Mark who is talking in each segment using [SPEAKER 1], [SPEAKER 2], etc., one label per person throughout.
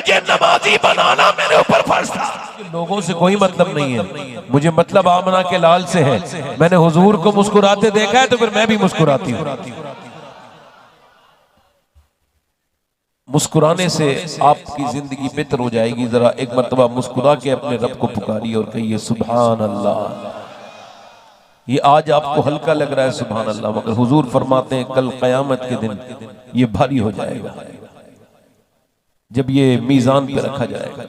[SPEAKER 1] मुझे नमाजी बनाना मेरे ऊपर फर्ज था। लोगों से कोई मतलब नहीं है, मुझे मतलब आमना के लाल से है। मैंने हुजूर को मुस्कुराते देखा है तो फिर मैं भी मुस्कुराती हूँ। मुस्कुराने से आपकी जिंदगी बेहतर हो जाएगी। जरा एक मर्तबा मुस्कुरा के अपने रब को पुकारिए और कहिए सुभान अल्लाह। ये आज आपको हल्का लग रहा है सुभान अल्लाह, मगर हुजूर फरमाते हैं कल कयामत के दिन ये भारी हो जाएगा। जब ये मीजान पे रखा जाएगा,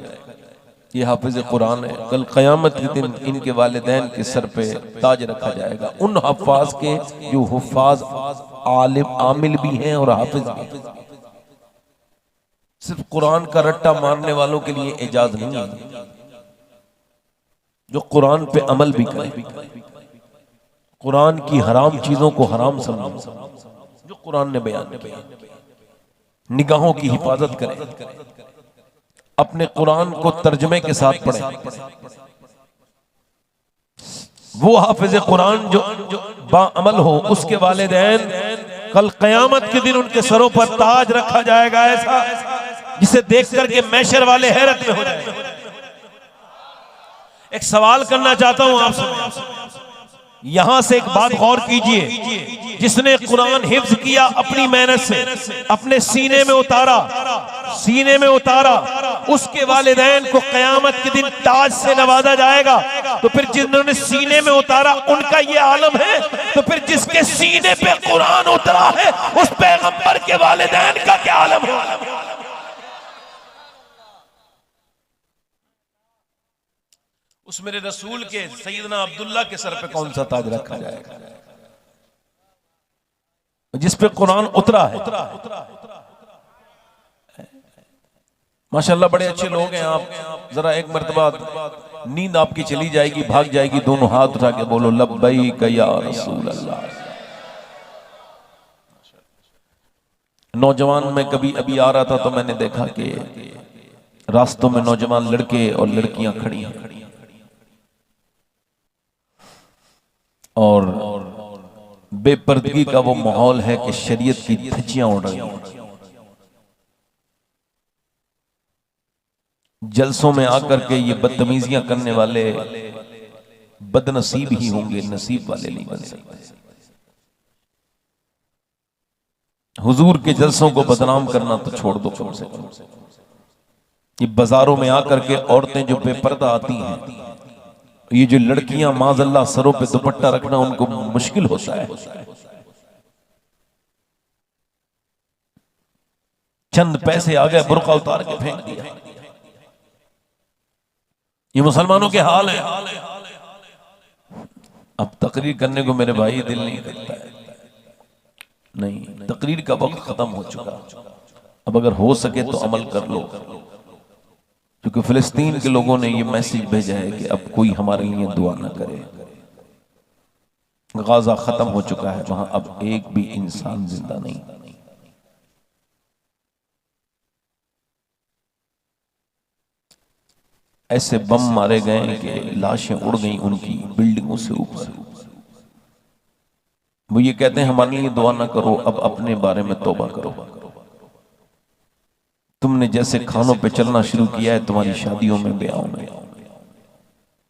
[SPEAKER 1] ये हाफिज कुरान है, कल कयामत के दिन इनके वालिदैन के सर पे ताज रखा जाएगा। उन हफ्फाज के जो हुफ्फाज आलिम आमिल भी हैं और हाफिज भी हैं। सिर्फ कुरान का रट्टा मारने वालों के लिए एजाज नहीं है, जो कुरान पे अमल भी करें, कुरान की हराम चीजों को हराम समझें जो कुरान ने बयान किया, निगाहों की हिफाजत करें, अपने कुरान को तर्जमे के साथ पढ़ें। वो हाफिज कुरान जो बाअमल हो, उसके वालिदैन कल कयामत के दिन उनके सरों पर ताज रखा जाएगा, ऐसा जिसे देख करके मैशर वाले हैरत में हो जाए। एक सवाल करना चाहता हूं आपसे, यहां से एक बात गौर कीजिए। जिसने कुरान हिफ्ज किया अपनी मेहनत से, अपने सीने में उतारा, उसके वालिदैन को कयामत के दिन ताज से नवाजा जाएगा। तो फिर जिन्होंने सीने में उतारा उनका ये आलम है, तो फिर जिसके सीने पे कुरान उतरा है उस पैगंबर के वालिदैन का क्या आलम है? उस मेरे रसूल के सैयदना अब्दुल्ला के सर पे कौन सा ताज रखा जाएगा जिस पे कुरान उतरा है? माशाल्लाह बड़े अच्छे लोग हैं आप। जरा एक मर्तबा नींद आपकी चली जाएगी, भाग जाएगी, दोनों हाथ उठा के बोलो लब्बैक या रसूल अल्लाह। नौजवान में कभी अभी आ रहा था तो मैंने देखा कि रास्तों में नौजवान लड़के और लड़कियां खड़ी हैं और बेपर्दगी का वो माहौल है कि शरीयत की धज्जियां उड़ रही हैं। जलसों में आकर के ये बदतमीजियां करने वाले बदनसीब ही होंगे, नसीब वाले नहीं बन सकते। हुजूर के जलसों को बदनाम करना तो छोड़ दो कम से कम। ये बाजारों में आकर के औरतें जो बेपर्दा आती हैं, ये जो लड़कियां माज़अल्लाह सरों पे दुपट्टा रखना उनको मुश्किल होता है। चंद पैसे आ गए, बुर्का उतार के फेंक दिया। ये मुसलमानों के हाल है। अब तकरीर करने को मेरे भाई दिल नहीं करता है, नहीं, तकरीर का वक्त खत्म हो चुका। अब अगर हो सके तो अमल कर लो, क्योंकि फिलिस्तीन के लोगों ने ये मैसेज भेजा है कि अब कोई हमारे लिए दुआ न करे। गाजा खत्म हो चुका है, वहां अब एक भी इंसान जिंदा नहीं। ऐसे बम मारे गए कि लाशें उड़ गई उनकी बिल्डिंगों से ऊपर। वो ये कहते हैं हमारे लिए दुआ ना करो, अब अपने बारे में तौबा करो। तुमने जैसे खानों पे चलना शुरू किया है, तुम्हारी शादियों में, ब्याहों में,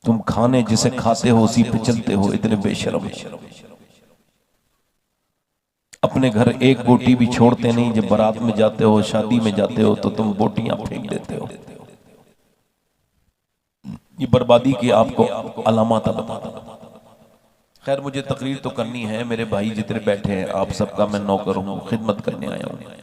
[SPEAKER 1] तुम खाने जिसे खाते हो उसी पे चलते हो। इतने बेशर्म। अपने घर एक बोटी भी छोड़ते नहीं। जब बारात में जाते हो, शादी में जाते हो, तो तुम बोटियां फेंक देते हो। ये बर्बादी की आपको अलामत बताता। खैर, मुझे तकरीर तो करनी है। मेरे भाई जितने बैठे हैं, आप सबका मैं नौकर हूं, खिदमत करने आया हूं।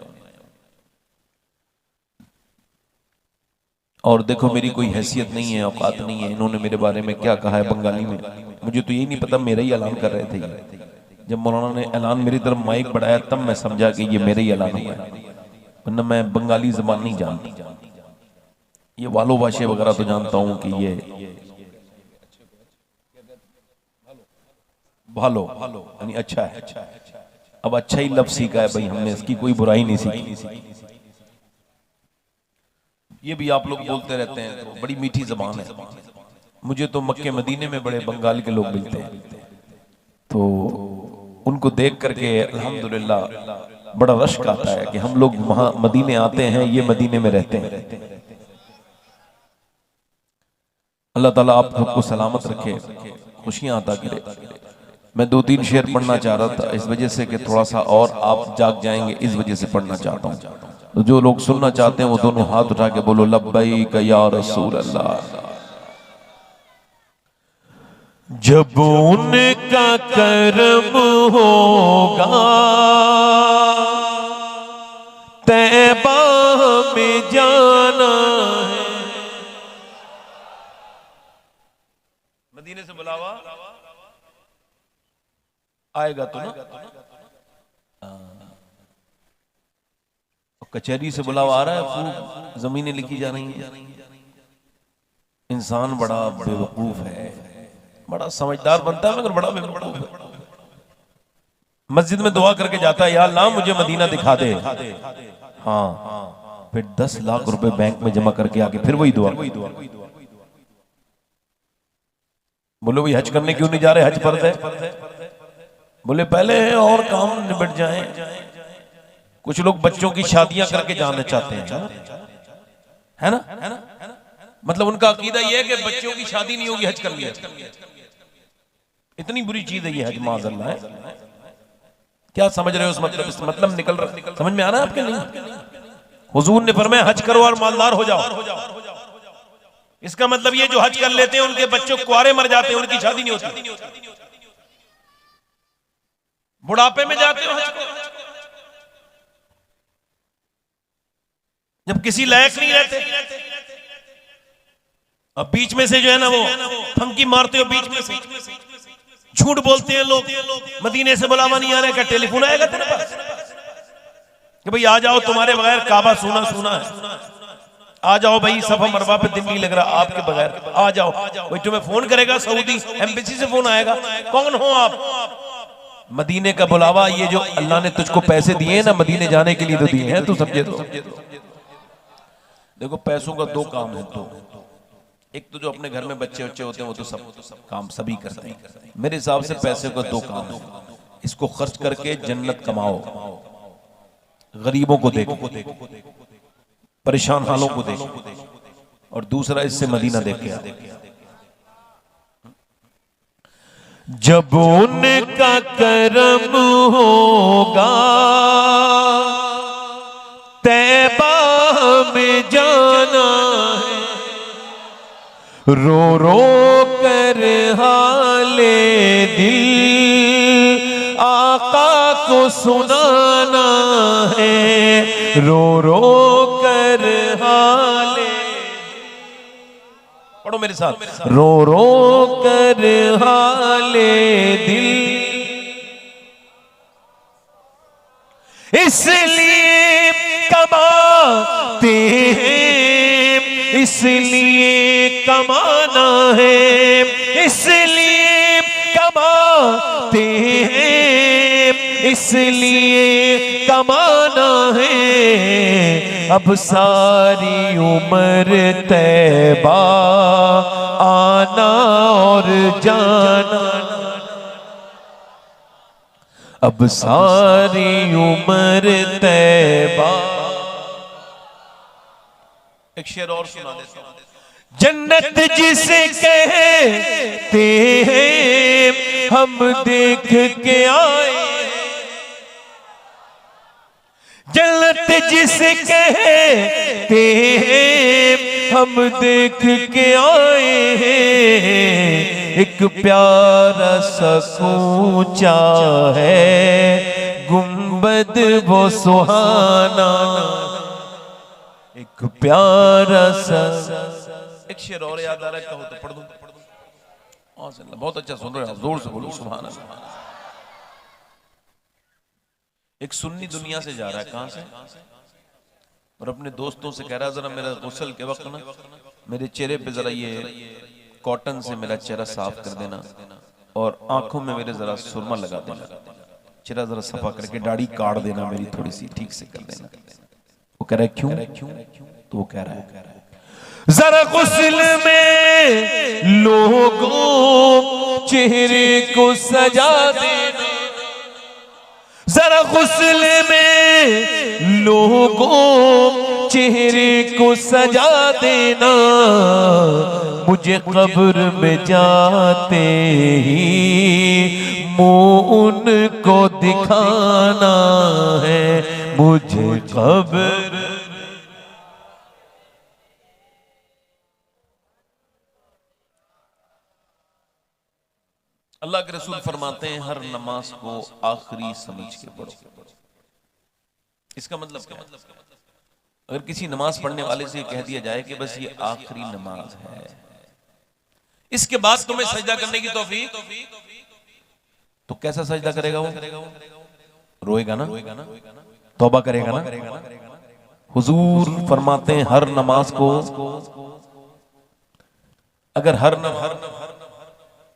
[SPEAKER 1] और देखो, मेरी कोई हैसियत नहीं है, औकात नहीं है। इन्होंने मेरे बारे में क्या कहा है बंगाली में, मुझे तो यही नहीं पता। मेरा ही ऐलान कर रहे थे। जब मौलाना ने ऐलान मेरी तरफ माइक बढ़ाया तब मैं समझा कि ये मेरा ही ऐलान हुआ है, वरना मैं बंगाली जबान नहीं जानता। ये वालो भाषे वगैरह तो जानता हूँ कि ये भालो यानी अच्छा है। अब अच्छा ही लफ्ज़ सीखा है भाई हमने, इसकी कोई बुराई नहीं सीखी। ये भी आप लोग बोलते रहते हैं, तो बड़ी मीठी जबान है। मुझे तो मक्के मदीने में बड़े बंगाल के लोग मिलते हैं, तो उनको देख करके अल्हम्दुलिल्लाह बड़ा रश्क आता है कि हम लोग वहां मदीने आते हैं, ये मदीने में रहते हैं। अल्लाह ताला आप सबको सलामत रखे, खुशियां अता करे। मैं 2-3 शेर पढ़ना चाह रहा था, इस वजह से कि थोड़ा सा और आप जाग जाएंगे, इस वजह से पढ़ना चाहता हूँ। तो जो लोग सुनना चाहते हैं वो दोनों हाथ उठा के बोलो लब्बैक या रसूल अल्लाह। जब उनका करम होगा तैबा में जाना है। मदीने से बुलावा आएगा तो ना, कचहरी से बुलावा आ रहा है, खूब जमीनें लिखी जा रही हैं। इंसान बड़ा बेवकूफ है, बड़ा समझदार बनता है मगर बड़ा बेवकूफ है। मस्जिद में दुआ करके जाता है, या अल्लाह मुझे मदीना दिखा दे। हाँ, फिर 10 लाख रुपए बैंक में जमा करके आके फिर वही दुआ। बोले वही हज करने क्यों नहीं जा रहे, हज फर्ज है। बोले पहले और काम निबट जाए। कुछ लोग बच्चों की शादियां करके जाना चाहते हैं, है ना? मतलब उनका अकीदा ये है कि बच्चों की शादी नहीं होगी, हज कर लिया। इतनी बुरी चीज है ये हज, माज़अल्लाह है। क्या समझ रहे हो उस मतलब? इस मतलब निकल रहा, समझ में आ रहा है आपके? नहीं। हुजूर ने फरमाया हज करो और मालदार हो जाओ। इसका मतलब ये जो हज कर लेते हैं उनके बच्चों कुआरे मर जाते हैं, उनकी शादी नहीं होती। बुढ़ापे में जाते हो हज को, जब किसी लायक नहीं रहते। अब बीच में से जो है ना वो फंकी मारते हो, बीच में से झूठ बोलते हैं लोग। मदीने से बुलावा नहीं आ रहा है, क्या टेलीफोन आएगा तेरे पास कि भाई आ जाओ, तुम्हारे बगैर काबा सूना सूना है, आ जाओ भाई, सफा मरवा पे दिन नहीं लग रहा आपके बगैर, आ जाओ। भाई तुम्हें फोन करेगा सऊदी एम्बेसी से फोन आएगा, कौन हो आप? मदीने का बुलावा, ये जो अल्लाह ने तुझको पैसे दिए ना मदीने जाने के लिए तो दिए हैं, तू समझे तो। देखो पैसों का 2 काम है। तो एक तो जो अपने घर में बच्चे बच्चे होते हैं वो तो सब काम सभी करते हैं। मेरे हिसाब से पैसे का 2 काम है, इसको खर्च करके जन्नत कमाओ, गरीबों को देखो, परेशान हालों को देखो, और दूसरा इससे मदीना देख के आओ। जब उनका करम होगा तैबा में जाना है, रो रो कर हाले दिल आका को सुनाना है, रो रो कर हाले। पढ़ो मेरे साथ, रो रो कर हाले दिल, इसलिए कमाते हैं, इसलिए कमाना है, इसलिए कमाते हैं, इसलिए कमाना है। अब सारी उम्र तैबा आना और जाना, अब सारी उम्र तैबा। एक शेर और सुना देता हूं। जन्नत जिसे कहते हैं हम देख के आए, जन्नत जिसे कहते हैं हम देख के आए हैं। एक प्यारा सा ऊंचा है गुंबद वो सुहाना, एक प्यारा सा। एक शेर और याद आ रहा है, कहो तो पढ़ दूं? बहुत अच्छा सुन रहे हो, जोर से बोलो सुभान अल्लाह। एक सुन्नी दुनिया से जा रहा है, कहां से? और अपने दोस्तों से कह रहा है जरा मेरा गुस्ल के वक्त ना मेरे चेहरे पे जरा ये कॉटन से मेरा चेहरा साफ कर देना और आंखों में मेरे जरा सुरमा लगा देना, चेहरा जरा सफा करके दाढ़ी काट देना मेरी थोड़ी सी ठीक से कर देना। वो कह रहा है क्यों? तो वो कह रहा है जरा गुस्ल में लोगों चेहरे को सजा देना, जरा गुस्ल में लोगों चेहरे को सजा देना, मुझे कब्र में जाते ही मुंह उनको दिखाना है, मुझे कब्र। अल्लाह के रसूल फरमाते हैं हर नमाज को आखिरी समझ के पढ़ो। इसका मतलब क्या है? अगर किसी नमाज पढ़ने वाले से कह दिया जाए कि बस ये आखिरी नमाज है, इसके बाद तुम्हें सजदा करने की तौफीक, तो कैसा सजदा करेगा वो? रोएगा ना, तौबा करेगा ना। हुजूर फरमाते हैं हर नमाज को अगर हर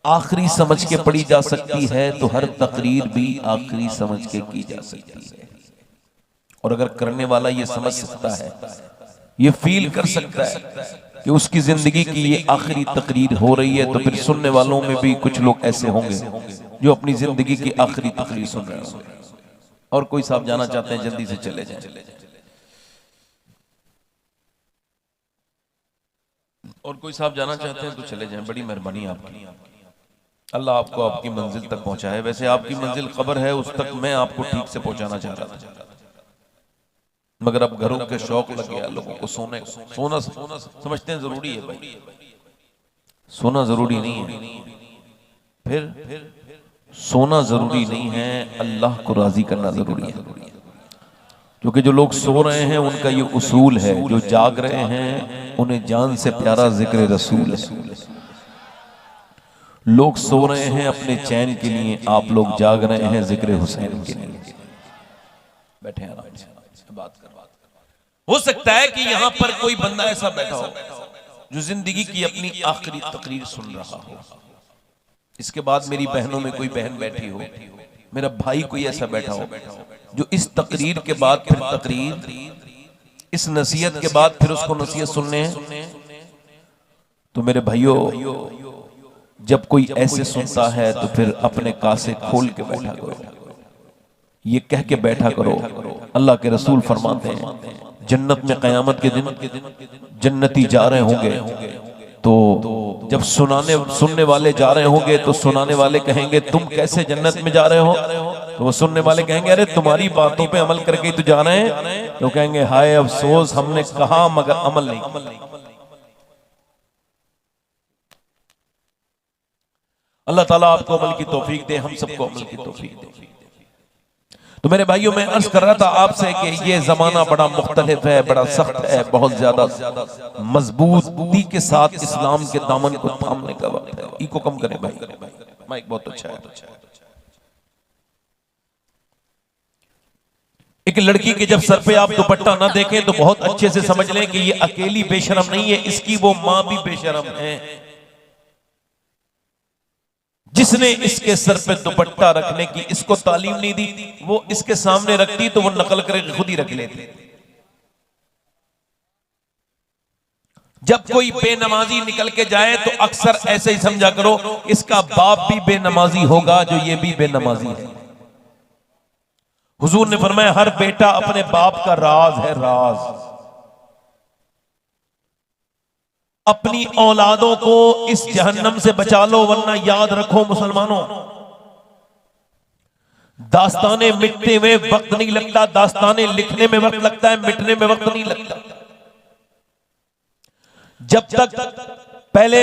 [SPEAKER 1] आखिरी समझ के पढ़ी जा सकती है तो हर तकरीर भी आखिरी समझ के की जा सकती है। और अगर करने वाला ये समझ सकता है, ये फील कर सकता है कि उसकी जिंदगी की ये आखिरी तकरीर हो रही है, तो फिर सुनने वालों में भी कुछ लोग ऐसे होंगे जो अपनी जिंदगी की आखिरी तकरीर सुन रहे होंगे। और कोई साहब जाना चाहते हैं जल्दी से चले जाएं, और कोई साहब जाना चाहते हैं तो चले जाएं। बड़ी मेहरबानी आपकी, अल्लाह आपको आपकी मंजिल तक पहुंचाए। वैसे आपकी मंजिल कब्र है, उस तक मैं आपको ठीक से पहुंचाना चाह रहा था, मगर अब घरों के शौक लग गया लोगों को। सोना समझते हैं जरूरी है भाई, सोना जरूरी नहीं है। फिर सोना जरूरी नहीं है, अल्लाह को राजी करना जरूरी है। क्योंकि जो लोग सो रहे हैं उनका ये उसूल है, जो जाग रहे हैं उन्हें जान से प्यारा जिक्र रसूल है। लोग सो रहे हैं अपने चैन के लिए, आप लोग जाग रहे हैं जिक्र हुसैन के लिए। बैठे आराम से बात कर। हो सकता है कि यहां पर कोई बंदा ऐसा बैठा हो जो जिंदगी की अपनी आखिरी तकरीर सुन रहा हो। इसके बाद मेरी बहनों में कोई बहन बैठी हो, मेरा भाई कोई ऐसा बैठा हो जो इस तकरीर के बाद फिर तकरीर, इस नसीहत के बाद फिर उसको नसीहत सुनने हैं। तो मेरे भाइयों, जब कोई ऐसे सुनता है तो फिर अपने कासे खोल के बैठा करो, ये कह के बैठा करो। अल्लाह के रसूल फरमाते हैं जन्नत में कयामत के दिन जन्नती जा रहे होंगे, तो जब सुनने वाले जा रहे होंगे तो सुनाने वाले कहेंगे तुम कैसे जन्नत में जा रहे हो? तो वो सुनने वाले कहेंगे अरे तुम्हारी बातों पे अमल करके ही तो जा रहे हैं। तो कहेंगे हाय अफसोस, हमने कहा मगर अमल नहीं। अल्लाह ताला आपको अमल की तौफीक दे, हम सबको अमल की तौफीक दे। तो मेरे भाइयों, मैं अर्ज कर रहा था आपसे कि ये जमाना बड़ा मुख्तलिफ है, बड़ा सख्त है, बहुत ज्यादा मजबूती के साथ इस्लाम के दामन को थामने का वक्त है। इको कम करें भाई, माइक बहुत अच्छा है। एक लड़की के जब सर पे आप दुपट्टा ना देखें तो बहुत अच्छे से समझ लें कि ये अकेली बेशरम नहीं है, इसकी वो मां भी बेशरम है। जिसने इसके सर पे दुपट्टा रखने की इसको तालीम नहीं दी, वो इसके सामने रखती तो वो नकल करके खुद ही रख लेती। जब कोई बेनमाजी निकल के जाए तो अक्सर ऐसे ही समझा करो इसका बाप भी बेनमाजी होगा जो ये भी बेनमाजी है। हुजूर ने फरमाया हर बेटा अपने बाप का राज है, राज। अपनी औलादों को इस जहन्नम से बचा लो, वरना याद रखो मुसलमानों, दास्तानें मिटने में वक्त नहीं लगता, दास्तानें लिखने में वक्त लगता है, मिटने में वक्त नहीं लगता। जब तक पहले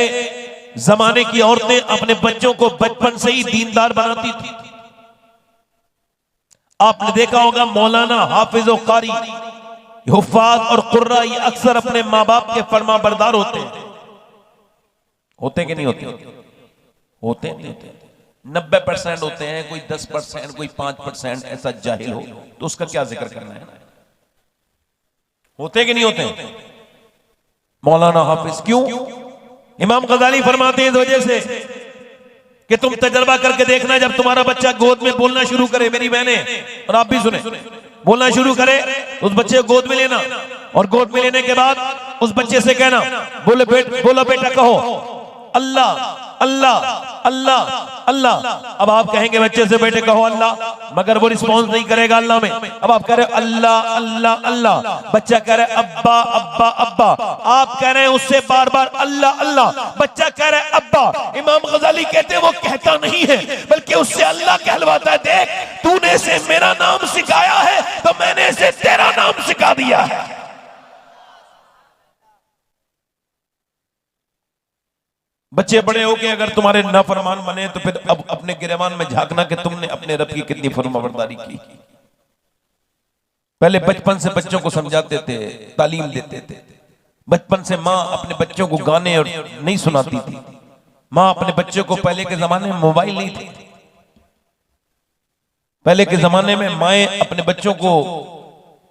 [SPEAKER 1] जमाने की औरतें अपने बच्चों को बचपन से ही दीनदार बनाती थी, आपने देखा होगा मौलाना, हाफिज और कारी, हुफ्फाज और कुर्रा ये अक्सर अपने माँ बाप के फरमा बरदार होते हैं। होते कि नहीं होते? होते नहीं होते। 90% होते हैं, कोई 10%, कोई 5% ऐसा जाहिल हो तो उसका क्या जिक्र करना है? होते कि नहीं होते? मौलाना, हाफिज, क्यों? इमाम गजाली फरमाते हैं इस वजह से कि तुम तजर्बा करके देखना, जब तुम्हारा बच्चा गोद में बोलना शुरू करे, मेरी बहने और आप भी सुने, बोलना शुरू करे, उस बच्चे को गोद में लेना और गोद में लेने के बाद उस बच्चे से कहना बोला बेटा कहो अल्लाह अल्लाह अल्लाह अल्लाह। अब आप कहेंगे बच्चे से बेटे कहो अल्लाह, मगर वो रिस्पॉन्स नहीं करेगा अल्लाह में। अब आप कह रहे अल्लाह अल्लाह अल्लाह, बच्चा कह रहे अब्बा अब्बा अब्बा, आप कह रहे हैं उससे बार बार अल्लाह अल्लाह, बच्चा कह रहे अब्बा। इमाम गजाली कहते हैं वो कहता नहीं है बल्कि उससे अल्लाह कहलवाता है। देख तूने इसे मेरा नाम सिखाया है तो मैंने इसे तेरा नाम सिखा दिया है। बच्चे बड़े हो के अगर तुम्हारे नाफरमान बने तो फिर अब अपने गिरेबान में झांकना कि तुमने अपने रब की कितनी फरमाबरदारी की। पहले बचपन से बच्चों को समझाते थे, तालीम देते थे। बचपन से माँ अपने बच्चों को गाने और नहीं सुनाती थी। माँ अपने बच्चों को, पहले के जमाने में मोबाइल नहीं थे, पहले के जमाने में माएं अपने बच्चों को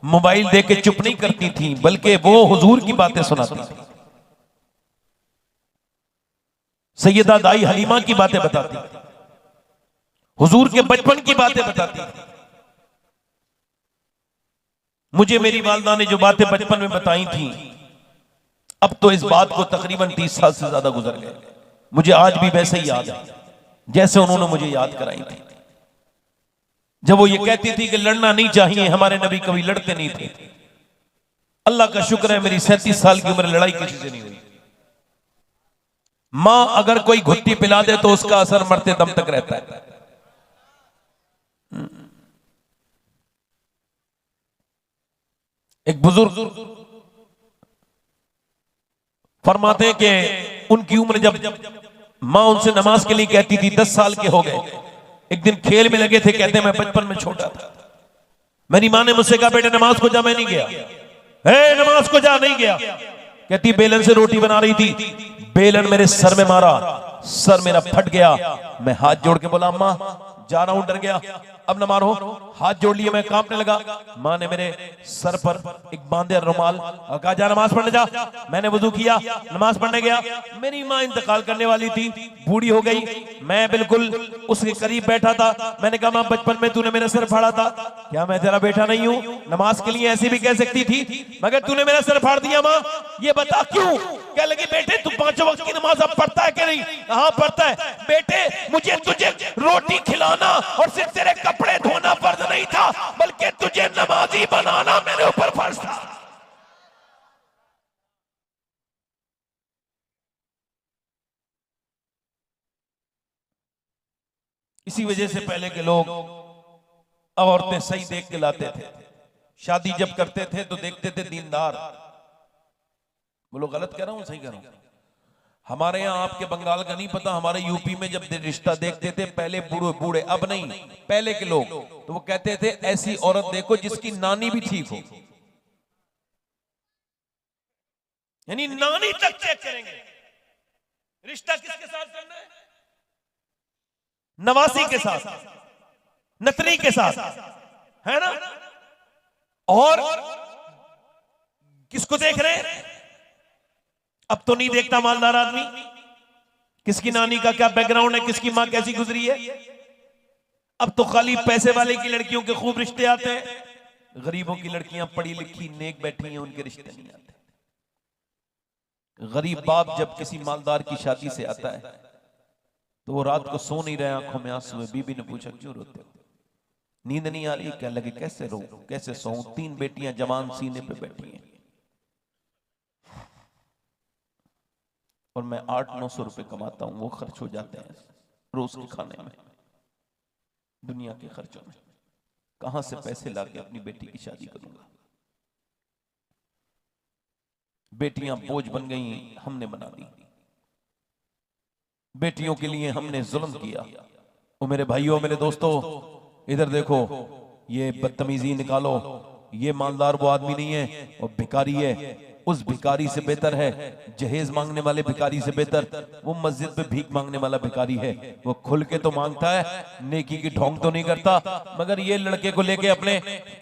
[SPEAKER 1] मोबाइल दे के चुप नहीं करती थी, बल्कि वो हुजूर की बातें सुनाती थी। सैयदा दाई हलीमा की बातें बताती थी, हुजूर के बचपन की बातें बताती थी। मुझे मेरी वालिदा ने जो बातें बचपन में बताई थी, अब तो इस बात को तकरीबन 30 साल से ज्यादा गुजर गए, मुझे आज भी वैसे ही याद है जैसे उन्होंने मुझे याद कराई थी। जब वो ये कहती थी कि लड़ना नहीं चाहिए, हमारे नबी कभी लड़ते नहीं थे। अल्लाह का शुक्र है मेरी 37 साल की उम्र लड़ाई किसी से नहीं हुई। मां अगर कोई घुट्टी पिला दे तो उसका असर मरते दम तक रहता है। एक बुजुर्ग फरमाते हैं कि उनकी उम्र जब मां उनसे नमाज के लिए कहती थी 10 साल के हो गए। एक दिन खेल में लगे थे, कहते हैं मैं बचपन में छोटा था। मेरी मां ने मुझसे कहा बेटे नमाज को जा, मैं नहीं गया। नमाज को जा, नहीं गया। कहती बेलन से रोटी बना रही थी, बेलन मेरे सर में मारा, सर मेरा फट गया। मैं हाथ जोड़ के बोला अम्मा जा रहा हूं, डर गया, अब न मारो। हाथ जोड़ लिए, मैं कांपने लगा। माँ ने मेरे सर पर एक बांधे रुमाल और कहा जा नमाज पढ़ने जा। मैंने वुजू किया, नमाज पढ़ने गया। मेरी माँ इंतकाल करने वाली थी, बूढ़ी हो गई। मैं बिल्कुल उसके करीब बैठा था। मैंने कहा माँ बचपन में तूने मेरा सर फाड़ा था, क्या मैं तेरा बेटा नहीं हूँ? नमाज के लिए ऐसी भी कह सकती थी, मगर तूने मेरा सर फाड़ दिया माँ, ये बता क्यों? कह लगी बेटे तू 5 वक्त की नमाज अब पढ़ता है कि नहीं? हाँ पढ़ता है। बेटे मुझे तुझे रोटी खिलाना और सिर्फ तेरे कपड़े धोना फर्ज नहीं था, बल्कि तुझे नमाजी बनाना मेरे ऊपर फर्ज था। इसी वजह से पहले के लोग औरतें सही देख के लाते थे। शादी जब करते थे तो देखते थे दीनदार। बोलो गलत कह रहा हूं सही कह रहा हूं? हमारे यहाँ, आपके बंगाल का नहीं पता, हमारे यूपी में जब रिश्ता देखते थे पहले बूढ़े बूढ़े, अब नहीं, पहले के लोग, तो वो कहते थे ऐसी औरत देखो जिसकी नानी भी ठीक हो, यानी नानी तक चेक करेंगे। रिश्ता किसके साथ करना है? नवासी के साथ, नतनी के साथ, है ना? और किसको देख रहे हैं? अब तो नहीं देखता मालदार आदमी किसकी नानी का क्या बैकग्राउंड है, किसकी मां कैसी गुजरी है। अब तो खाली पैसे वाले की लड़कियों के खूब रिश्ते आते हैं, गरीबों की लड़कियां पढ़ी लिखी नेक बैठी हैं, उनके रिश्ते नहीं आते। गरीब बाप जब किसी मालदार की शादी से आता है तो वो रात को सो नहीं रहे, आंखों में आंसू है। बीबी ने पूछा क्यों रोते हो? नींद नहीं आ रही? क्या लगे कैसे रो, कैसे सो? 3 बेटियां जवान सीने पे बैठी हैं और मैं 800-900 रुपए कमाता हूं, वो खर्च हो जाते हैं रोज के खाने में, दुनिया के खर्चों में। कहां से पैसे लाके अपनी बेटी की शादी करूंगा? बेटियां बोझ बन गई, हमने बना दी। बेटियों के लिए हमने जुल्म किया। ओ मेरे भाइयों, मेरे दोस्तों, इधर देखो, ये बदतमीजी निकालो। ये मालदार वो आदमी नहीं है, वो भिखारी है। उस भिखारी से बेहतर है, जहेज मांगने वाले भिखारी से बेहतर वो मस्जिद पे भीख मांगने वाला भिखारी है। वो खुल के तो मांगता है, नेकी की ढोंग तो नहीं करता, मगर ये लड़के को लेके अपने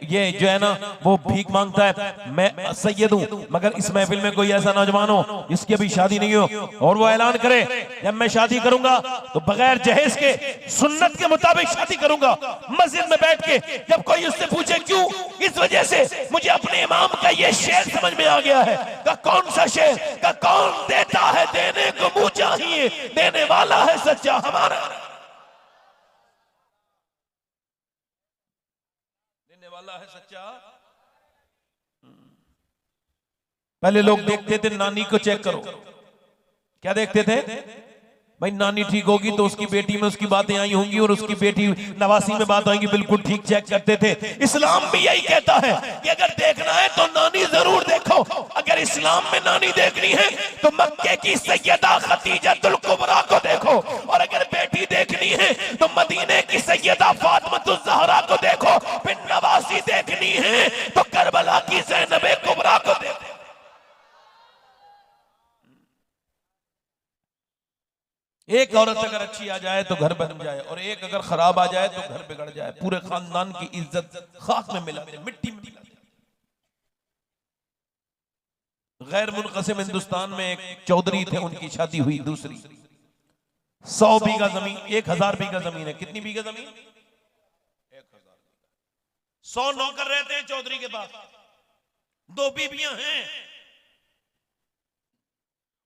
[SPEAKER 1] ये जो है ना वो भीख मांगता है। मैं सैयद हूं, मगर इस महफिल में कोई ऐसा नौजवान हो जिसकी अभी शादी नहीं हो और वो ऐलान करे जब मैं शादी करूंगा तो बगैर जहेज के सुन्नत के मुताबिक शादी करूंगा, मस्जिद में बैठ के। जब कोई उससे पूछे क्यों? इस वजह से मुझे अपने इमाम का ये शेर समझ में आ गया है, है? का कौन सा शेर? का कौन देता है? देने को मुंह चाहिए, देने वाला है सच्चा हमारा। देने वाला है सच्चा। पहले लोग देखते थे नानी को चेक करो, क्या देखते थे भाई? नानी ठीक होगी तो उसकी बेटी में उसकी बातें आई होंगी और उसकी बेटी नवासी में बात आएंगी, बिल्कुल ठीक चेक करते थे। इस्लाम भी यही कहता है कि अगर देखना है तो नानी जरूर देखो। अगर इस्लाम में नानी देखनी है तो मक्के की सैयदा खदीजतुल कुबरा को देखो, और अगर बेटी देखनी है तो मदीने की सैयदा फातिमातुज़ ज़हरा को देखो। फिर नवासी देखनी है तो करबला की ज़ैनब कुबरा को देखो। एक औरत अगर अच्छी आ जाए तो घर बन जाए, और एक अगर खराब आ जाए तो घर बिगड़ जाए, पूरे खानदान की इज्जत खाक में मिला दे, मिट्टी में मिला दे। गैर मुनक़सिम हिंदुस्तान में एक चौधरी थे, उनकी शादी हुई दूसरी। 100 बीघा जमीन, 1000 बीघा जमीन है। कितनी बीघा जमीन? 1000। 100 नौकर रहते हैं चौधरी के पास, 2 बीबियां हैं।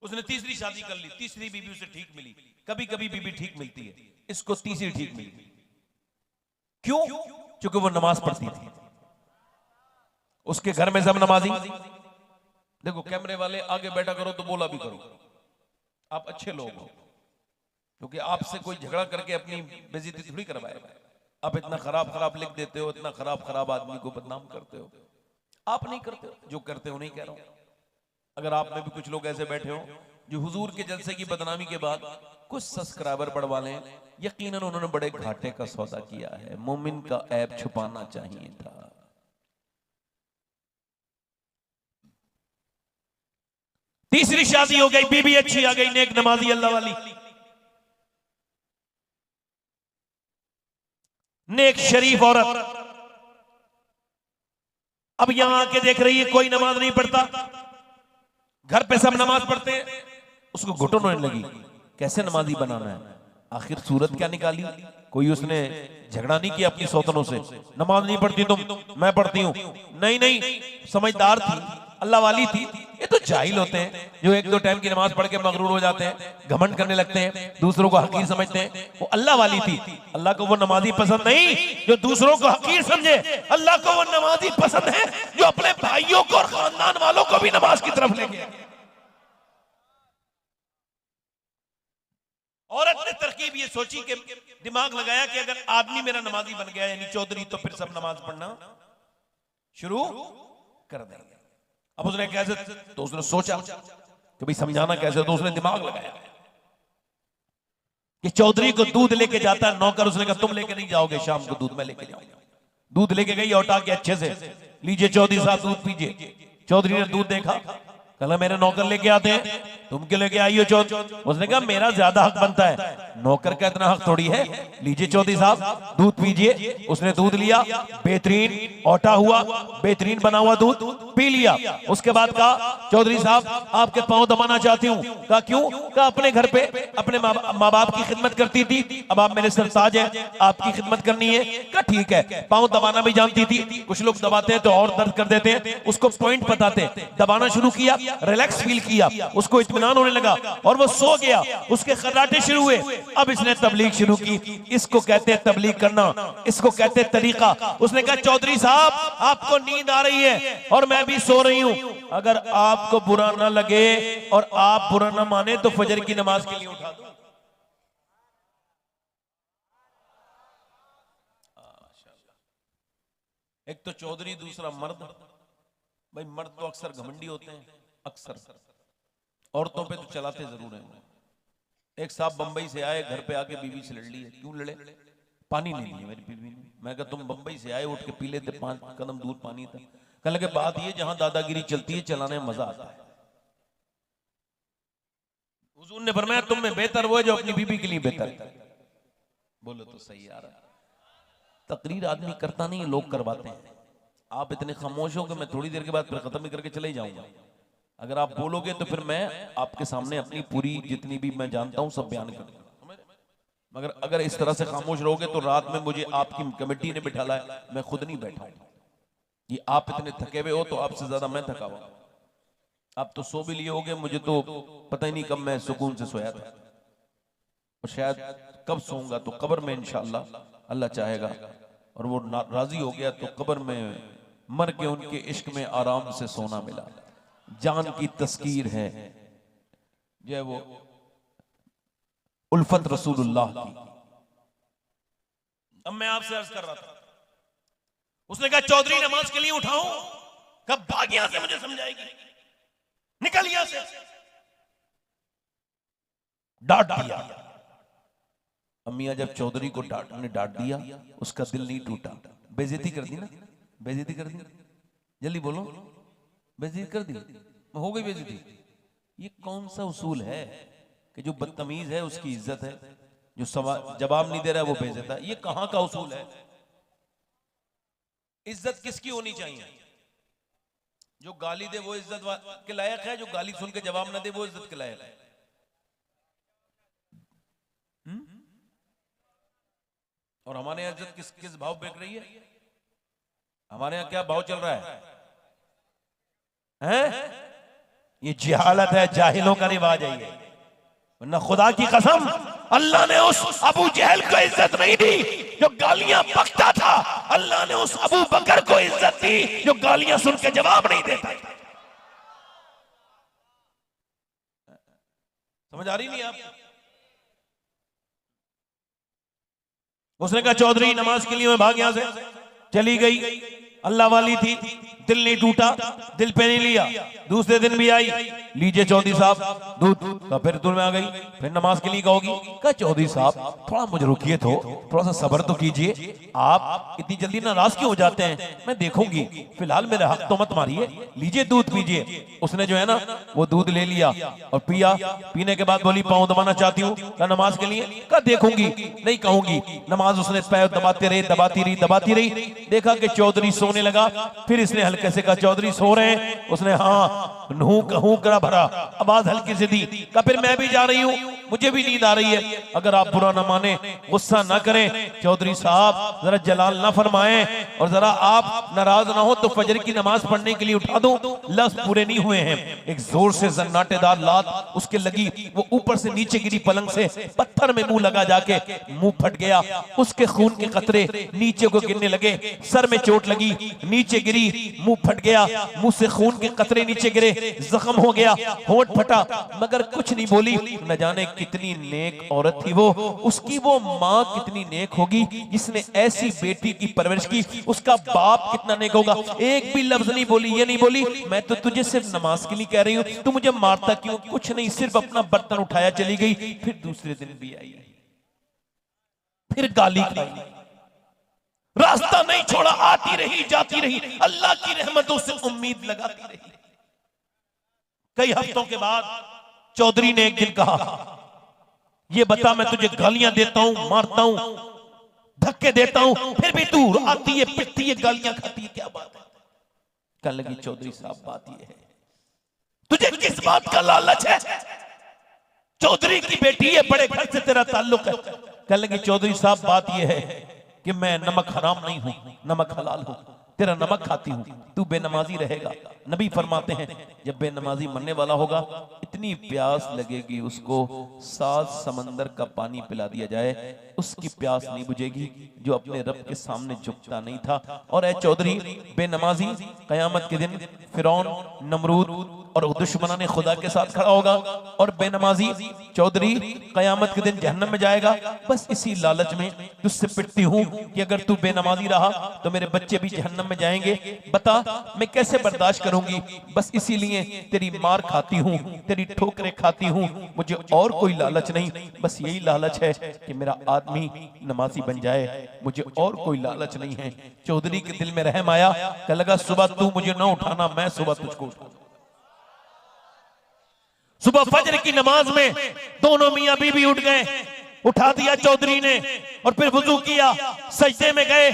[SPEAKER 1] उसने तीसरी शादी कर ली, तीसरी बीबी उसे ठीक मिली। कभी कभी बीबी ठीक मिलती है, इसको तीसरी ठीक मिली। क्यों? क्योंकि वो नमाज पढ़ती थी, उसके घर में सब नमाजी। देखो कैमरे वाले आगे बैठा करो तो बोला भी करो, आप अच्छे लोग हो, क्योंकि आपसे कोई झगड़ा करके अपनी बेइज्जती थोड़ी करवाएगा। आप इतना खराब खराब लिख देते हो, इतना खराब खराब आदमी को बदनाम करते हो। आप नहीं करते हो, जो करते हो नहीं कह रहा हूं। अगर आप में भी कुछ लोग ऐसे बैठे हो जो हुजूर के जलसे की बदनामी के बाद कुछ सब्सक्राइबर बढ़वा लें, यकीनन उन्होंने बड़े घाटे का सौदा किया है। मोमिन का ऐब छुपाना चाहिए था। तीसरी शादी हो गई, बीबी अच्छी आ गई, नेक नमाजी अल्लाह वाली, नेक शरीफ औरत। अब यहां आके देख रही है कोई नमाज नहीं पढ़ता, घर पे सब नमाज पढ़ते हैं। उसको घुटन होने लगी, कैसे नमाजी बनाना है? आखिर सूरत क्या निकाली? कोई उसने झगड़ा नहीं किया अपनी सौतनों से, नमाज नहीं पढ़ती तुम, मैं पढ़ती हूं। नहीं नहीं, समझदार थी, अल्लाह वाली थी। ये तो जाहिल होते हैं जो 1-2 टाइम की नमाज पढ़ के मगरूर हो जाते हैं, घमंड करने लगते हैं, दूसरों को हकीर समझते हैं। वो अल्लाह वाली थी, अल्लाह को वो नमाजी पसंद नहीं जो दूसरों को हकीर समझे। अल्लाह को वो नमाजी पसंद है जो अपने भाइयों को और खानदान वालों को भी नमाज की तरफ लेके। औरत ने तरकीब ये सोची कि दिमाग लगाया कि अगर आदमी मेरा नमाजी बन गया यानी चौधरी, तो फिर सब नमाज पढ़ना शुरू कर देंगे। अब उसने कैसे, तो उसने सोचा कि भाई समझाना कैसे, तो उसने दिमाग लगाया कि चौधरी को दूध लेके जाता है नौकर। उसने कहा तुम लेके नहीं जाओगे, शाम को दूध मैं लेके जाऊंगा। दूध लेके गई औटा के अच्छे से, लीजिए चौधरी साहब दूध पीजिए। चौधरी ने दूध देखा, कहला मेरे नौकर लेके आते हैं, तुम क्यों लेके आई हो चौधरी? उसने कहा मेरा ज्यादा हक बनता है, नौकर का इतना हक थोड़ी है। लीजिए चौधरी साहब दूध पीजिए। उसने दूध लिया, बेहतरीन औटा हुआ, बेहतरीन बना हुआ दूध पी लिया। उसके बाद कहा चौधरी साहब आपके पांव दबाना चाहती हूँ। कहा क्यों? कहा अपने घर पे अपने माँ बाप की खिदमत करती थी, अब आप मेरे सरताज हैं, आपकी खिदमत करनी है। कहा ठीक है। पांव दबाना भी जानती थी, कुछ लोग दबाते हैं तो और दर्द कर देते हैं, उसको पॉइंट बताते हैं। दबाना शुरू किया, रिलैक्स फील किया, उसको इत्मीनान होने लगा और वो सो गया। उसके खर्राटे शुरू हुए। अब इसने तबलीग शुरू की। इसको कहते हैं तबलीग करना, इसको कहते हैं तरीका। उसने कहा चौधरी साहब आपको नींद आ रही है और मैं भी सो रही हूं, अगर आपको बुरा ना लगे और आप बुरा ना माने तो फजर की नमाज के लिए उठा दो। एक तो चौधरी, दूसरा मर्द। भाई मर्द तो अक्सर घमंडी होते हैं, अक्सर औरतों पे तो चलाते जरूर हैं। एक साहब बंबई से आए, घर पे आके बीवी से लड़ ली है। क्यों लड़े? पानी नहीं दिया मेरी बीवी ने। मैं कहा तुम बंबई से आए, उठ के पी लेते, 5 कदम दूर पानी था। कहने लगे बात ये जहां दादागिरी चलती है चलाने में मजा आता है। हुजूर ने फरमाया तुम में बेहतर वो है जो अपनी बीवी के लिए बेहतर है। बोलो तो सही यार। तकरीर आदमी करता नहीं, लोग करवाते हैं। आप इतने खामोश हो कि मैं थोड़ी देर के बाद फिर खत्म ही करके चले जाऊंगा। अगर आप बोलोगे तो फिर मैं आपके सामने अपनी पूरी जितनी भी मैं जानता हूं सब बयान करूंगा। मगर अगर इस तरह से खामोश रहोगे तो रात में मुझे आपकी कमेटी ने बिठा लाया, मैं खुद नहीं बैठा हूं। ये आप इतने थके हुए हो तो आपसे ज्यादा मैं थका हुआ। आप तो सो भी लिए होगे, मुझे तो पता ही नहीं कब मैं सुकून से सोया था, और शायद कब सोऊंगा तो कब्र में इंशाअल्लाह अल्लाह चाहेगा, और वो राजी हो गया तो कब्र में मर के उनके इश्क में आराम से सोना मिला। जान की तस्कीर है जो है वो उल्फत रसूलुल्लाह की।
[SPEAKER 2] अब मैं आपसे अर्ज कर रहा था, उसने कहा चौधरी नमाज के लिए उठाऊं, कब भाग यहां से, मुझे समझाएगी, निकल यहां से।
[SPEAKER 1] डांट दिया। अम्मिया जब चौधरी को डांट दिया, उसका दिल नहीं टूटा, बेइज्जती कर दी ना, बेइज्जती कर दी, जल्दी बोलो, बेइज्जती कर दी, हो गई बेइज्जती। ये कौन सा उसूल है कि जो बदतमीज है उसकी इज्जत है, जो जवाब नहीं दे रहा है वो बेइज्जत है? ये कहां का उसूल है? इज्जत किसकी होनी चाहिए? जो गाली दे वो इज्जत के लायक है, जो गाली सुन के जवाब ना दे वो इज्जत के लायक है। और हमारे यहाँ इज्जत किस किस भाव बिक रही है? हमारे यहाँ क्या भाव चल रहा है? ये जिहालत है, जाहिलों का रिवाज है ये। वरना खुदा की कसम अल्लाह ने उस अबू जहल को इज्जत नहीं दी जो गालियां बकता था, अल्लाह ने उस अबू बकर को इज्जत दी जो गालियां सुन के जवाब नहीं देता। समझ आ रही नहीं आपको? उसने कहा चौधरी नमाज के लिए मैं भाग यहां से, चली गई, अल्लाह वाली थी, दिल नहीं टूटा, दिल पे नहीं लिया। दूसरे दिन भी आई, लीजिए चौधरी साहब दूध, फिर दूध में आ गई, फिर नमाज के लिए कहोगी। कहा चौधरी साहब थोड़ा मुझे रुकिए, तो थोड़ा सा सब्र तो कीजिए, आप इतनी जल्दी नाराज क्यों हो जाते हैं, मैं देखूंगी, फिलहाल मेरे हक तो मत मारिए, लीजिए दूध पीजिए। उसने जो है ना वो दूध ले लिया और पिया। पीने के बाद बोली पाँव दबाना चाहती हूँ, क्या नमाज के लिए? क्या देखूंगी, नहीं कहूंगी। नमाज उसने पैर दबाती रही, दबाती रही, दबाती रही। देखा कि चौधरी सोने लगा, फिर इसने हल्के से कहा चौधरी सो रहे हैं? उसने हाँ नहू कहूं करा भरा आवाज हल्की से दी। कहा फिर मैं भी जा रही हूँ, मुझे भी नींद आ रही है, अगर आप बुरा ना माने, गुस्सा ना करें, चौधरी साहब जरा जलाल ना फरमाएं, और जरा आप नाराज ना हो तो फजर की नमाज पढ़ने के लिए उठा दो, लफ्ज पूरे नहीं हुए हैं। एक जोर से जन्नाटेदार लात उसके लगी, वो ऊपर से नीचे गिरी पलंग से, पत्थर में मुंह लगा, जाके मुंह फट गया, उसके खून के कतरे नीचे को गिरने लगे, सर में चोट लगी, नीचे गिरी, मुंह फट गया, मुंह से खून के कतरे नीचे गिरे, जख्म हो गया, होंठ फटा, मगर कुछ नहीं बोली। न जाने कितनी नेक औरत थी वो, उसकी वो माँ कितनी नेक होगी जिसने ऐसी बेटी की परवरिश की, उसका बाप कितना नेक होगा। एक भी लफ्ज नहीं बोली, ये नहीं बोली मैं तो तुझे सिर्फ नमाज के लिए कह रही हूँ, तू मुझे मारता क्यों, कुछ नहीं, सिर्फ अपना बर्तन उठाया चली गई। फिर दूसरे दिन भी आई, फिर गाली खाई, रास्ता नहीं छोड़ा, आती रही जाती रही, अल्लाह की रहमतों से उम्मीद लगाती रही। कई हफ्तों के बाद चौधरी ने एक दिन कहा, ये बता मैं तुझे गालियां देता हूं, मारता हूं, धक्के देता हूं, फिर भी तू आती है, पिटती है, गालियां खाती है, क्या बात है? कहने लगी चौधरी साहब बात ये है, तुझे किस बात का लालच है? चौधरी की बेटी है, बड़े घर से तेरा ताल्लुक है। कहने लगी चौधरी साहब बात ये है कि मैं नमक हराम नहीं हूं, नमक हलाल हूं, तेरा नमक खाती हूं, तू बेनमाजी रहेगा। नबी फरमाते हैं जब बेनमाजी मरने वाला होगा, इतनी प्यास लगेगी उसको, 7 समंदर का पानी पिला दिया जाए, उसकी प्यास नहीं बुझेगी जो अपने रब के सामने झुकता नहीं था। और ऐ चौधरी बेनमाजी, कयामत के दिन फिरौन, नमरूद और दुश्मनाने खुदा के साथ खड़ा होगा, और बेनमाजी चौधरी कयामत के दिन जहन्नम में जाएगा। बस इसी लालच में तुझसे पिटती हूं कि अगर तू बेनमाजी रहा तो मेरे बच्चे भी जहन्नम में जाएंगे, बता मैं कैसे बर्दाश्त करूंगी। बस इसीलिए तेरी मार खाती हूं, तेरी ठोकरें खाती हूं, मुझे और कोई लालच नहीं, बस यही लालच है कि मेरा आदमी नमाजी बन जाए, मुझे और कोई लालच नहीं है। चौधरी के दिल में रहम आया, कह लगा सुबह तू मुझे ना उठाना, मैं सुबह तुझको उठाऊंगा। सुबह फजर की नमाज में दोनों मियां बीवी उठ गए, उठा दिया चौधरी ने, और फिर वुजू किया, सजदे में गए।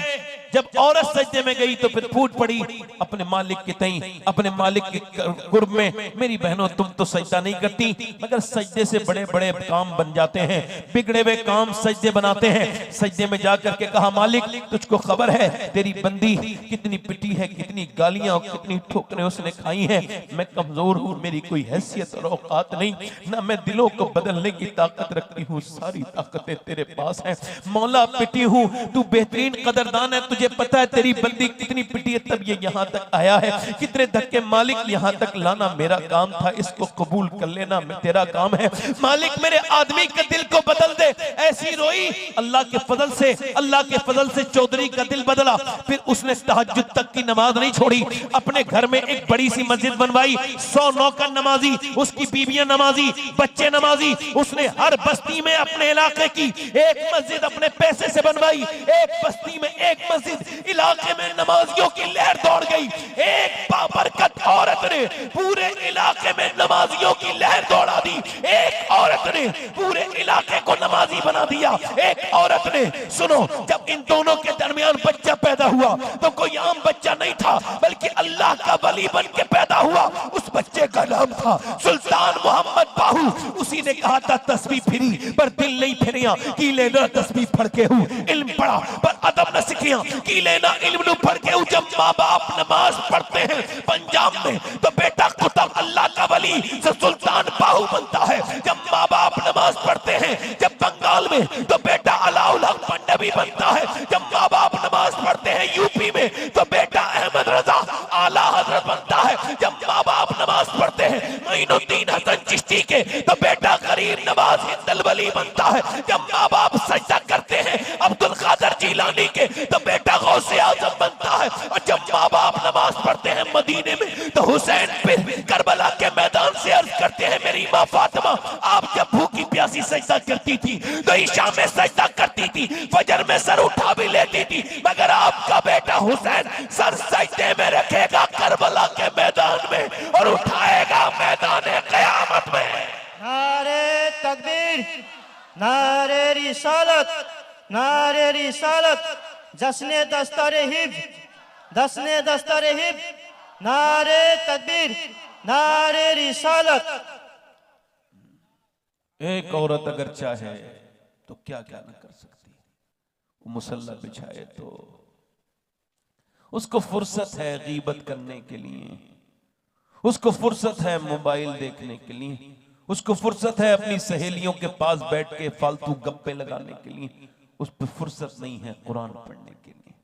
[SPEAKER 1] जब औरत सजदे में गई तो फिर फूट पड़ी अपने मालिक के तई, अपने मालिक के कुर्ब में। मेरी बहनों, तुम तो सजदा नहीं करती, मगर सजदे से बड़े बड़े काम बन जाते हैं, बिगड़े हुए काम सजदे बनाते हैं। सजदे में जाकर के कहा, मालिक तुझको खबर है तेरी बंदी कितनी पिटी है, कितनी गालियां और कितनी ठोकरें उसने खाई हैं। मैं कमजोर हूं, मेरी कोई हैसियत और औकात नहीं, ना मैं दिलों को बदलने की ताकत रखती हूँ, सारी ताकतें तेरे पास हैं। मौला पिटी हूँ, तू बेहतरीन कदरदान है, तुझे पता है तेरी बंदी कितनी पिटी है तब ये यहाँ तक आया है। कितने धक्के मालिक, यहाँ तक लाना मेरा काम था, इसको कबूल कर लेना मैं तेरा काम है। मालिक मेरे आदमी के दिल को बदल दे। ऐसी रोई, अल्लाह के फजल से, अल्लाह के फजल से चौधरी का दिल बदला। फिर उसने तहज्जुद तक की नमाज नहीं छोड़ी, अपने घर में एक बड़ी सी मस्जिद बनवाई, 100 नौकर नमाजी, उसकी बीवियां नमाजी, बच्चे नमाजी। उसने हर बस्ती में अपने इलाके की एक मस्जिद अपने पैसे से बनवाई। एक बस्ती में एक मस्जिद, इलाके में नमाजियों की लहर दौड़ गई। एक बाबरकत औरत ने पूरे इलाके में नमाजियों की लहर दौड़ा दी। एक औरत ने पूरे इलाके को नमाजी बना दिया। एक औरत ने, सुनो, जब इन दोनों के दरमियान बच्चा पैदा हुआ तो कोई आम बच्चा नहीं था, बल्कि अल्लाह का वली बन के पैदा हुआ। उस बच्चे का नाम था सुल्तान मोहम्मद बाहू। उसी ने कहा था, तस्बीह फिरी पर दिल नहीं फिरिया, की लेना तस्बीह पढ़ के हूं, इल्म पढ़ा पर अदब न सीखिया, की लेना इल्म नु पढ़ के हूं। जब माँ बाप नमाज पढ़ते हैं पंजाब में तो बेटा कुतुब अल्लाह का वली से सुल्तान बाहू बनता है। जब माँ बाप नमाज पढ़ते हैं जब बंगाल में तो बेटा अलाउल हक मंडवी बनता है। जब माँ बाप नमाज पढ़ते हैं यूपी में तो बेटा अहमद रजा आला हजरत बनता है। जब माँ बाप नमाज पढ़ते हैं मोइनुद्दीन हसन चिश्ती के तो बेटा गरीब नवाज हिंदल वली बनता है। जब माँ बाप सजदा करते हैं अब्दुल कादर जिलानी के तो बेटा गौसे आजम बनता है। और जब माँ बाप नमाज पढ़ते हैं मदीने में तो हुसैन फिर करबला के मैदान से अर्ज करते हैं, मेरी माँ फातिमा आप जब भूखी प्यासी सजदा करती थी तो ईशा में सजदा करती थी, फजर में सर उठा भी लेती थी, मगर आपका बेटा हुसैन सर सजदे में रखेगा करबला के मैदान में और उठाएगा मैदान क़यामत में।
[SPEAKER 3] नारे तकबीर, नारे रिसालत, नारे रिसालत, जश्ने दस्तारे हिफ्ज, जश्ने दस्तारे हिफ्ज, नारे तकबीर, नारे रिसालत।
[SPEAKER 1] एक औरत अगर चाहे तो क्या क्या न कर सकती, वो मुसल्ला बिछाए तो उसको फुर्सत है गीबत करने के लिए, उसको फुर्सत है मोबाइल देखने के लिए, उसको फुर्सत है अपनी सहेलियों के पास बैठ के फालतू गप्पे लगाने के लिए, उस पर फुर्सत नहीं है कुरान पढ़ने के लिए।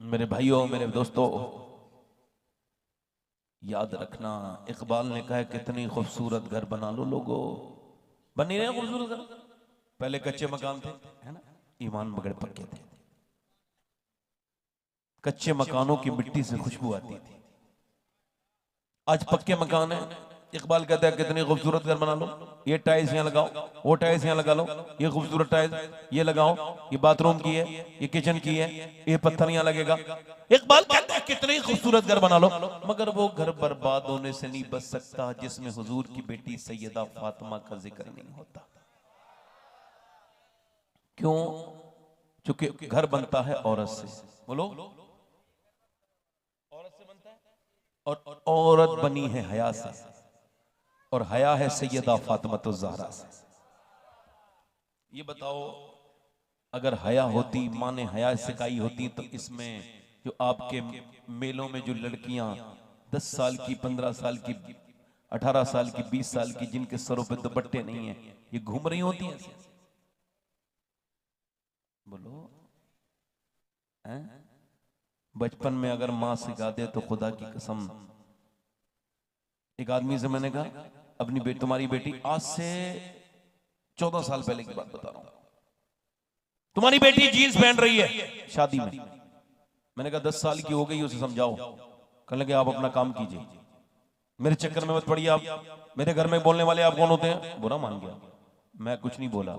[SPEAKER 1] मेरे भाइयों, मेरे दोस्तों, याद रखना, इकबाल ने कहा कितनी खूबसूरत घर बना लो लोगों, बन नहीं रहे खूबसूरत घर। पहले कच्चे मकान थे, है ना, ईमान बगैर पक्के थे। कच्चे मकानों की मिट्टी से खुशबू आती थी, आज पक्के मकान है। इकबाल कहता है कितनी खूबसूरत घर बना लो, ये टाइल्स यहाँ लगाओ, वो टाइल्स यहाँ लगा लो, ये खूबसूरत टाइल्स ये लगाओ, ये बाथरूम की है, ये किचन की है, ये पत्थर यहाँ लगेगा। इकबाल कहता है कितनी खूबसूरत घर बना लो, मगर वो घर बर्बाद होने से नहीं बच सकता जिसमें हुजूर की बेटी सैयदा फातिमा का जिक्र नहीं होता। क्यों? क्योंकि घर बनता है औरत से, बोलो, औरत से बनता है, और औरत बनी है हया से, और हया है सैयदा फातिमा ज़हरा से। ये बताओ, अगर हया होती, माँ ने हया सिखाई होती, तो इसमें जो आपके मेलों में जो लड़कियां 10 साल की, 15 साल की, 18 साल की, 20 साल की, जिनके सरों पे दुपट्टे नहीं है, ये घूम रही होती हैं? बोलो, हैं? बचपन में अगर माँ सिखा दे तो खुदा की कसम। एक आदमी से मैंने कहा, अपनी बेटी, तुम्हारी बेटी, आज से 14 साल पहले की बात बता रहा हूं, तुम्हारी बेटी जीन्स पहन रही है शादी में। मैंने कहा 10 साल की हो गई, उसे समझाओ। कहने लगे आप अपना काम कीजिए, मेरे चक्कर में मत पड़िए आप, मेरे घर में बोलने वाले आप कौन होते हैं? बुरा मान गया, मैं कुछ नहीं बोला।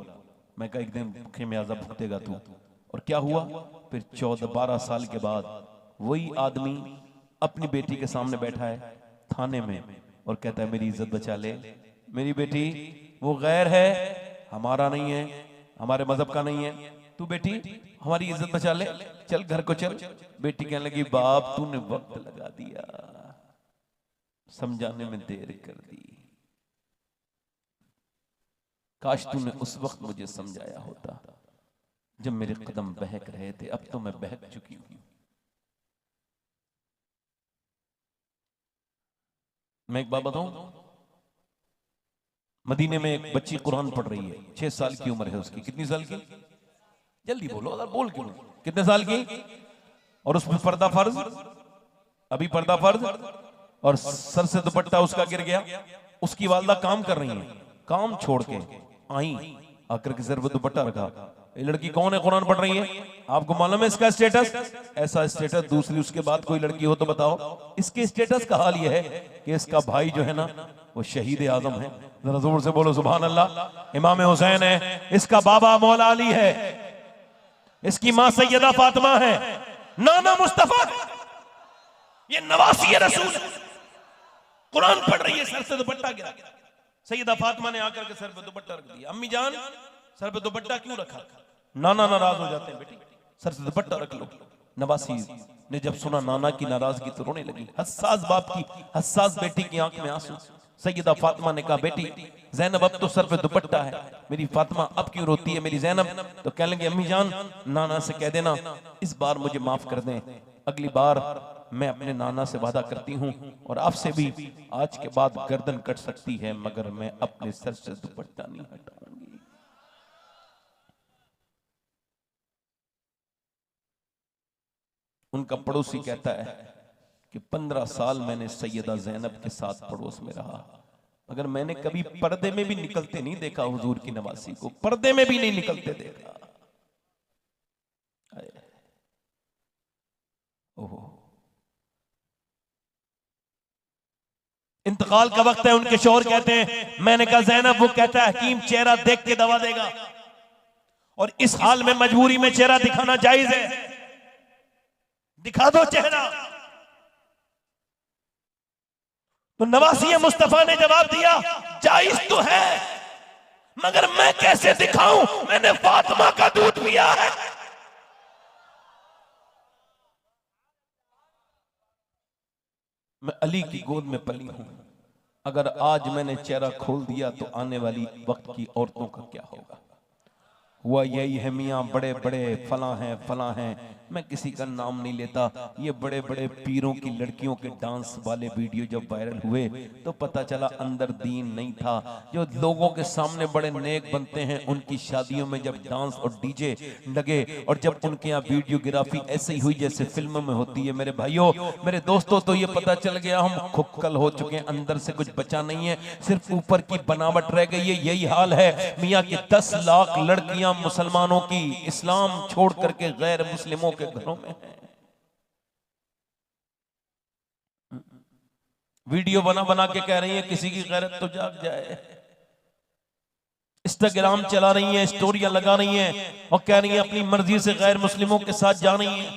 [SPEAKER 1] मैं कहा एक दिन भूखे में आज़ाब भुगतेगा तू। और क्या हुआ? फिर 14-12 साल के बाद वही आदमी अपनी बेटी के सामने बैठा है थाने में और कहता है मेरी इज्जत बचा ले, मेरी बेटी वो गैर है, हमारा नहीं है, हमारे मजहब का नहीं है, तू बेटी हमारी इज्जत बचा ले, चल घर को चल। बेटी कहने लगी बाप तूने वक्त लगा दिया, समझाने में देर कर दी, काश तूने उस वक्त मुझे समझाया होता जब मेरे कदम बहक रहे थे, अब तो मैं बहक चुकी हूं। मैं एक बात बताऊं, मदीने में एक बच्ची कुरान पढ़ रही है, 6 साल की उम्र है उसकी। कितनी साल की? जल्दी बोलो, अगर बोल क्यों? कितने साल की? और उसमें पर्दा फर्ज, अभी पर्दा फर्ज, और सर से दुपट्टा उसका गिर गया। उसकी वालदा काम कर रही है, काम छोड़ के आई, आकर के सर पे दुपट्टा रखा। ये लड़की कौन है कुरान पढ़ रही है? आपको मालूम है इसका स्टेटस? ऐसा स्टेटस दूसरी उसके बाद कोई लड़की हो तो बताओ। इसके स्टेटस का हाल यह है कि इसका भाई जो है ना वो शहीद आजम है। जरा जोर से बोलो सुभान अल्लाह। इमाम हुसैन है, इसका बाबा मौला अली है, इसकी मां सैयदा फातिमा है, नाना मुस्तफा है, ये नवासी रसूल है। कुरान पढ़ रही है, सर से दुपट्टा गिरा। सैयदा फातिमा ने आकर के सर पे दुपट्टा रख दिया। अम्मी जान सर पे दुपट्टा क्यों रखा? नाना नाराज हो जाते हैं, बेटी सर से दुपट्टा रख लो। नवासी ने जब सुना नाना की नाराजगी तो रोने लगी। हस्सास बाप की हस्सास बेटी की आंख में आंसू। सैयदा फातिमा ने कहा बेटी ज़ैनब अब तो सर पे दुपट्टा है, मेरी फातिमा अब क्यों रोती है मेरी ज़ैनब? तो कह लेंगे अम्मी जान नाना से कह देना इस बार मुझे माफ कर दें, अगली बार मैं अपने नाना से वादा करती हूं और आपसे भी आज के बाद गर्दन कट सकती है मगर मैं अपने सर से दुपट्टा नहीं हटाऊंगी। उनका पड़ोसी कहता है कि 15 साल मैंने सैयदा ज़ैनब के साथ पड़ोस में रहा, मगर मैंने कभी पर्दे में भी निकलते नहीं देखा। हुजूर की नवासी को पर्दे में भी नहीं निकलते देखा। ओहो, इंतकाल का वक्त है। उनके शौहर कहते हैं, मैंने कहा ज़ैनब, वो कहता है हकीम चेहरा देख के दवा देगा, और इस हाल में मजबूरी में चेहरा दिखाना जायज है, दिखा दो चेहरा। तो नवासी मुस्तफा ने जवाब दिया जायज तो है, मगर मैं कैसे दिखाऊं, मैंने फातिमा का दूध पिया है। मैं अली की गोद में पली हूं, अगर आज मैंने चेहरा खोल दिया तो आने वाली वक्त की औरतों का क्या होगा? हुआ यही है मियाँ, बड़े बड़े फला हैं, मैं किसी का नाम नहीं लेता। ये बड़े बड़े पीरों की लड़कियों के डांस वाले वीडियो जब वायरल हुए तो पता चला अंदर दीन नहीं था। जो लोगों के सामने बड़े नेक बनते हैं उनकी शादियों में जब डांस और डीजे लगे और जब उनके यहाँ वीडियोग्राफी ऐसे ही हुई जैसे फिल्मों में होती है, मेरे भाइयों मेरे दोस्तों, तो ये पता चल गया हम खुक्कल हो चुके हैं, अंदर से कुछ बचा नहीं है, सिर्फ ऊपर की बनावट रह गई है। यही हाल है मियाँ की 10 लाख लड़कियां मुसलमानों की इस्लाम छोड़ करके गैर मुस्लिमों के घरों में है। वीडियो बना बना के कह रही है किसी की गैरत तो जाग जाए। इंस्टाग्राम चला रही है, स्टोरियां लगा रही हैं और कह रही है अपनी मर्जी से गैर मुस्लिमों के साथ जा रही है।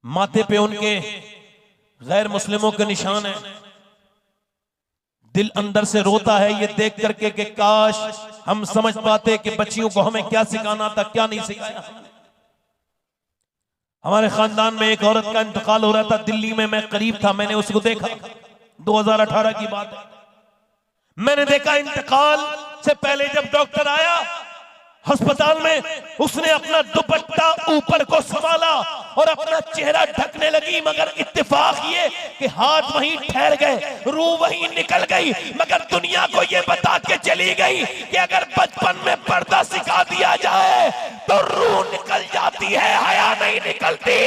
[SPEAKER 1] माथे पे उनके गैर मुस्लिमों के निशान है। दिल अंदर से रोता है ये देख करके कि काश हम समझ पाते कि बच्चियों को हमें क्या सिखाना था, क्या नहीं सिखाया। हमारे खानदान में एक औरत का इंतकाल हो रहा था, दिल्ली में मैं करीब था, मैंने उसको देखा, 2018 की बात है। मैंने देखा इंतकाल से पहले जब डॉक्टर आया अस्पताल में, उसने अपना दुपट्टा ऊपर को संभाला और अपना चेहरा ढकने लगी, मगर इत्तेफाक ये कि हाथ वहीं ठहर गए, रूह वहीं निकल गई, मगर दुनिया को ये बता के चली गई कि अगर बचपन में पर्दा सिखा दिया जाए तो रूह निकल जाती है, हया नहीं निकलती।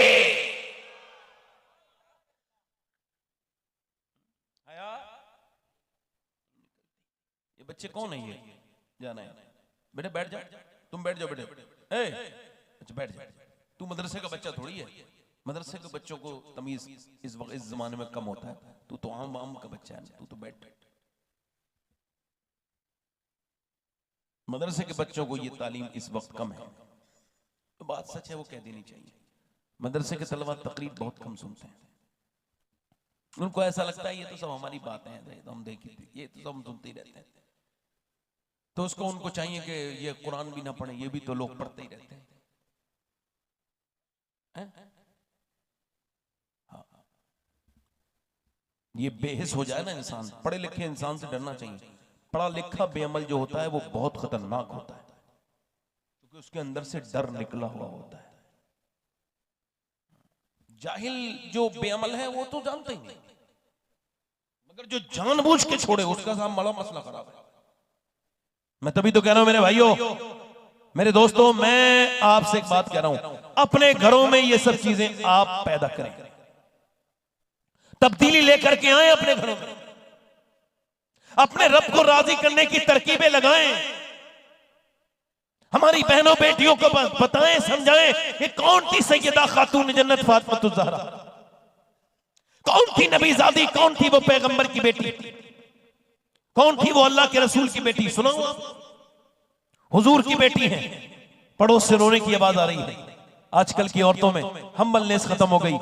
[SPEAKER 1] हया, ये बच्चे कौन है? ये जाना है बेटे, बैठ जा, तुम बैठ जाओ बेटे, अच्छा बैठ जा। तू मदरसे का बच्चा थोड़ी है, मदरसे के बच्चों को तमीज इस जमाने में कम होता है, तू तो आम का बच्चा है, तू तो बैठ। मदरसे के बच्चों को ये तालीम इस वक्त कम है, तो बात सच है वो कह देनी चाहिए। मदरसे के तलबा तकरीर बहुत कम सुनते हैं, उनको ऐसा लगता है ये तो सब हमारी बातें हैं, तो हम देखी ये तो सब हम सुनते ही रहते हैं। तो उसको उनको चाहिए कि ये कुरान भी ना पढ़े, ये भी तो लोग पढ़ते ही रहते हैं। हाँ। ये बेहिस हो जाए ना इंसान, पढ़े लिखे इंसान से डरना चाहिए। पढ़ा लिखा बेअमल जो होता है वो बहुत खतरनाक होता है, क्योंकि उसके अंदर से डर निकला हुआ होता है। जाहिल जो बेअमल है वो तो जानता ही नहीं, मगर जो जानबूझ के छोड़े उसका साथ बड़ा मसला खराब है। मैं तभी तो कह रहा हूं मेरे भाइयों, मेरे दोस्तों, मैं आपसे एक बात कह रहा हूं, अपने घरों में ये सब चीजें आप पैदा करें, तब्दीली लेकर के आए अपने घरों में, अपने रब को राजी करने की तरकीबें लगाएं, हमारी बहनों बेटियों को बताएं, समझाएं कि कौन थी सैयदा खातून जन्नत फातिमा ज़हरा, कौन थी नबीजादी, कौन थी वो पैगंबर की बेटी, कौन थी वो अल्लाह के रसूल की बेटी। सुनाओ आप, हुजूर की बेटी है। पड़ोस से रोने की आवाज आ रही है। आजकल की औरतों में हम्बलनेस खत्म हो गई,